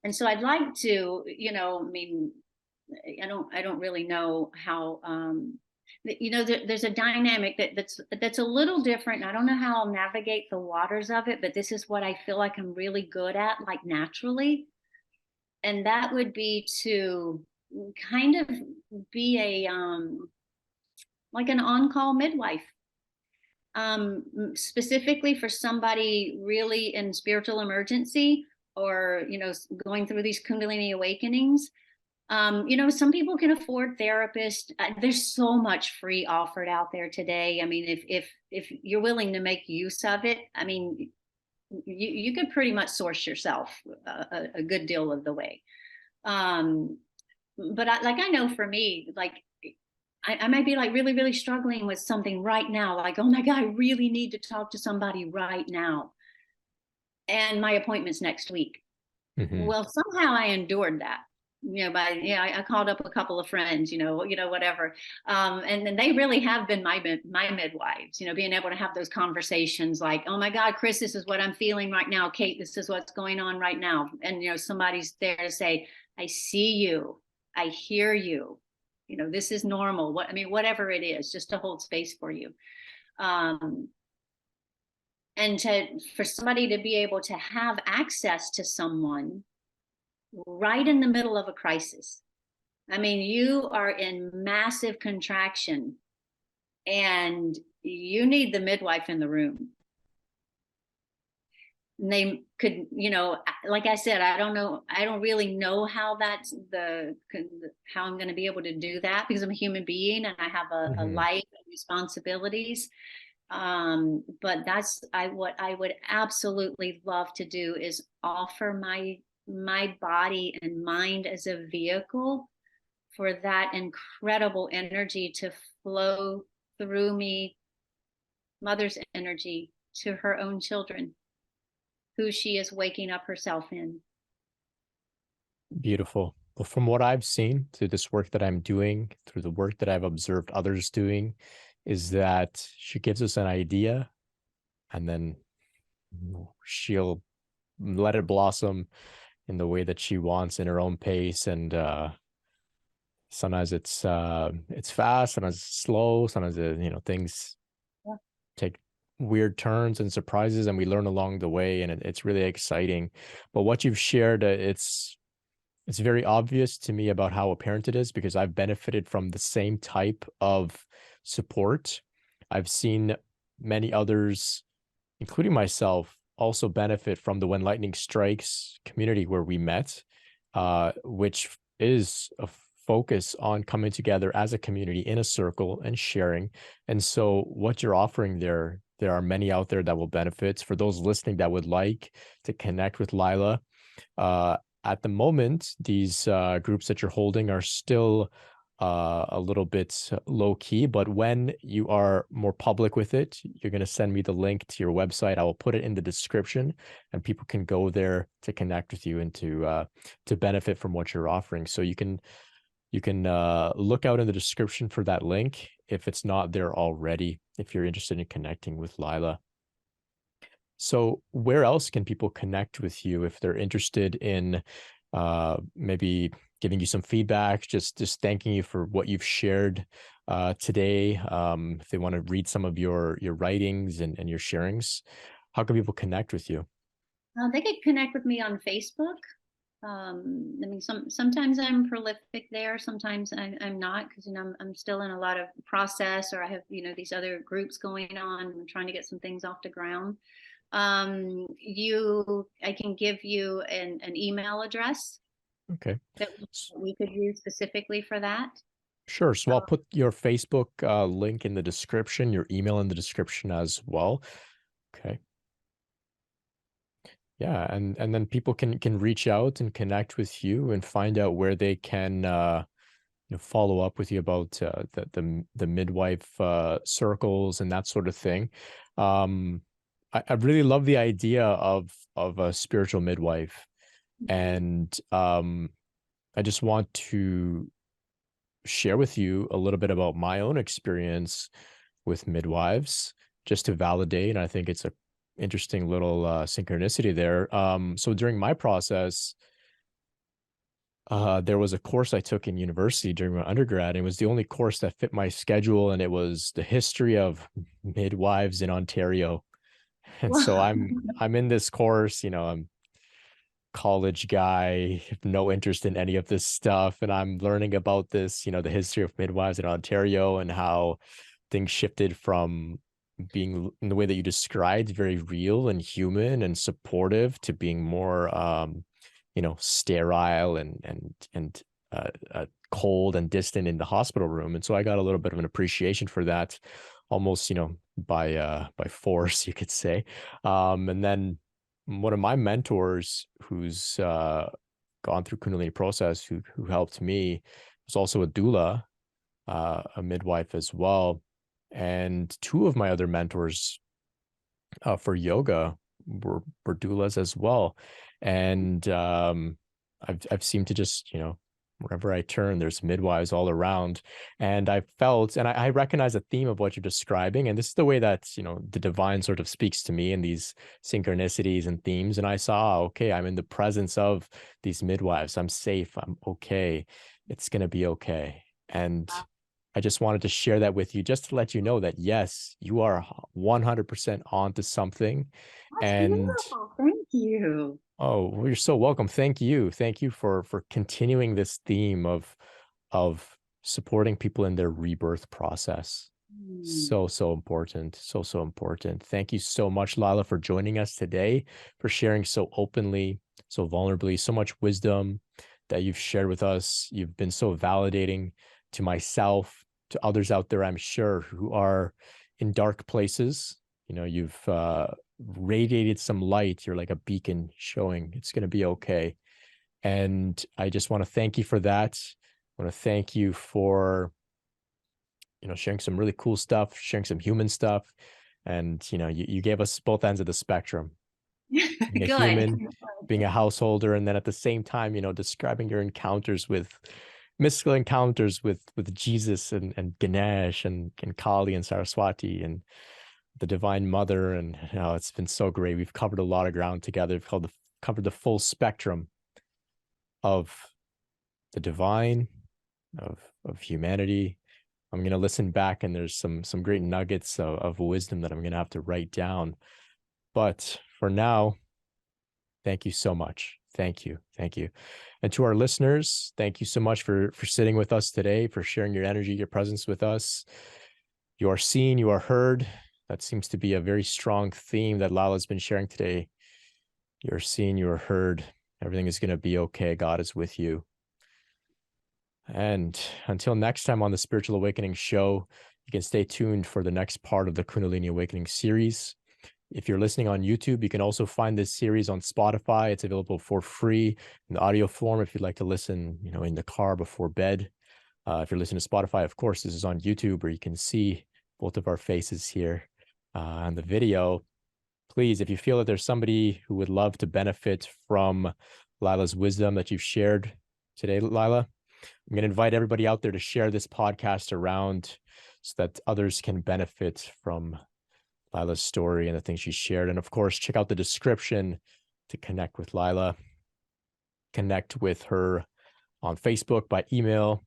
And so I'd like to, I don't really know how You know, there's a dynamic that's a little different. I don't know how I'll navigate the waters of it, but this is what I feel like I'm really good at, like naturally. And that would be to kind of be a like an on-call midwife, specifically for somebody really in spiritual emergency, or you know, going through these Kundalini awakenings. You know, some people can afford therapists. There's so much free offered out there today. I mean, if you're willing to make use of it, I mean, you could pretty much source yourself a good deal of the way. But I know for me, like I might be like really, really struggling with something right now. Like, oh my God, I really need to talk to somebody right now. And my appointment's next week. Mm-hmm. Well, somehow I endured that. You know, I called up a couple of friends, whatever. And then they really have been my midwives, you know, being able to have those conversations like, oh my God, Chris, this is what I'm feeling right now. Kate, this is what's going on right now. And, you know, somebody's there to say, I see you. I hear you. You know, this is normal. Whatever it is, just to hold space for you. And for somebody to be able to have access to someone right in the middle of a crisis. I mean, you are in massive contraction and you need the midwife in the room. And they could, you know, like I said, I don't really know how how I'm going to be able to do that, because I'm a human being and I have a life and responsibilities. But what I would absolutely love to do is offer my body and mind as a vehicle for that incredible energy to flow through me, mother's energy, to her own children, who she is waking up herself in. Beautiful. Well, from what I've seen through this work that I'm doing, through the work that I've observed others doing, is that she gives us an idea and then she'll let it blossom in the way that she wants, in her own pace. And sometimes it's fast, sometimes it's slow, sometimes things take weird turns and surprises, and we learn along the way, and it's really exciting. But what you've shared, it's very obvious to me about how apparent it is, because I've benefited from the same type of support. I've seen many others, including myself, also benefit from the When Lightning Strikes community where we met, which is a focus on coming together as a community in a circle and sharing. And so what you're offering there are many out there that will benefit. For those listening that would like to connect with Lila, at the moment, these groups that you're holding are still a little bit low key, but when you are more public with it, you're going to send me the link to your website. I will put it in the description, and people can go there to connect with you and to benefit from what you're offering. So you can look out in the description for that link if it's not there already, if you're interested in connecting with Lila. So where else can people connect with you if they're interested in maybe giving you some feedback, just thanking you for what you've shared today? If they want to read some of your writings and your sharings, how can people connect with you? They could connect with me on Facebook. Sometimes I'm prolific there, sometimes I'm not, because I'm still in a lot of process, or I have these other groups going on. I'm trying to get some things off the ground. I can give you an email address. Okay. That we could use specifically for that. Sure. So I'll put your Facebook link in the description, your email in the description as well. Okay. Yeah, and then people can reach out and connect with you and find out where they can follow up with you about the midwife circles and that sort of thing. I really love the idea of a spiritual midwife, and I just want to share with you a little bit about my own experience with midwives, just to validate. And I think it's a interesting little synchronicity there. So during my process, There was a course I took in university during my undergrad, and it was the only course that fit my schedule, and it was the history of midwives in Ontario. And so Wow. I'm in this course, I'm college guy, no interest in any of this stuff, and I'm learning about this, the history of midwives in Ontario and how things shifted from being in the way that you described, very real and human and supportive, to being more sterile and cold and distant in the hospital room. And so I got a little bit of an appreciation for that, almost by force, you could say. And then one of my mentors, who's gone through Kundalini process, who helped me, was also a doula, a midwife as well. And two of my other mentors for yoga were doulas as well. And I've seemed to just, wherever I turn, there's midwives all around. And I felt, and I recognize a theme of what you're describing. And this is the way that, the divine sort of speaks to me in these synchronicities and themes. And I saw, okay, I'm in the presence of these midwives. I'm safe. I'm okay. It's going to be okay. And I just wanted to share that with you, just to let you know that, yes, you are 100% onto something. That's And beautiful. Thank you. oh, well, you're so welcome. Thank you. Thank you for continuing this theme of supporting people in their rebirth process. So important. So important. Thank you so much, Lila, for joining us today, for sharing so openly, so vulnerably, so much wisdom that you've shared with us. You've been so validating to myself, to others out there, I'm sure, who are in dark places. You've radiated some light. You're like a beacon showing it's going to be okay. And I just want to thank you for that. I want to thank you for, sharing some really cool stuff, sharing some human stuff. And, you gave us both ends of the spectrum, being a Good. human, being a householder, and then at the same time, describing your encounters with mystical encounters with Jesus and Ganesh and Kali and Saraswati and the Divine Mother. And it's been so great. We've covered a lot of ground together. We've covered the full spectrum of the divine, of humanity. I'm going to listen back, and there's some great nuggets of wisdom that I'm going to have to write down. But for now, thank you so much. Thank you. Thank you. And to our listeners, thank you so much for sitting with us today, for sharing your energy, your presence with us. You are seen, you are heard. That seems to be a very strong theme that Lila's been sharing today. You're seen, you are heard. Everything is going to be okay. God is with you. And until next time on the Spiritual Awakening Show, you can stay tuned for the next part of the Kundalini Awakening series. If you're listening on YouTube, you can also find this series on Spotify. It's available for free in the audio form if you'd like to listen, in the car before bed. If you're listening to Spotify, of course, this is on YouTube, where you can see both of our faces here on the video. Please, if you feel that there's somebody who would love to benefit from Lila's wisdom that you've shared today, Lila, I'm going to invite everybody out there to share this podcast around so that others can benefit from Lila's story and the things she shared. And of course, check out the description to connect with Lila, connect with her on Facebook, by email,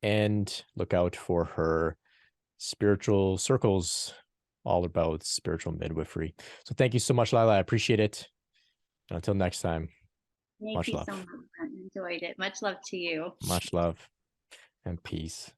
and look out for her spiritual circles all about spiritual midwifery. So thank you so much, Lila. I appreciate it. And until next time, Thank much you love. so much. I enjoyed it. Much love to you. Much love and peace.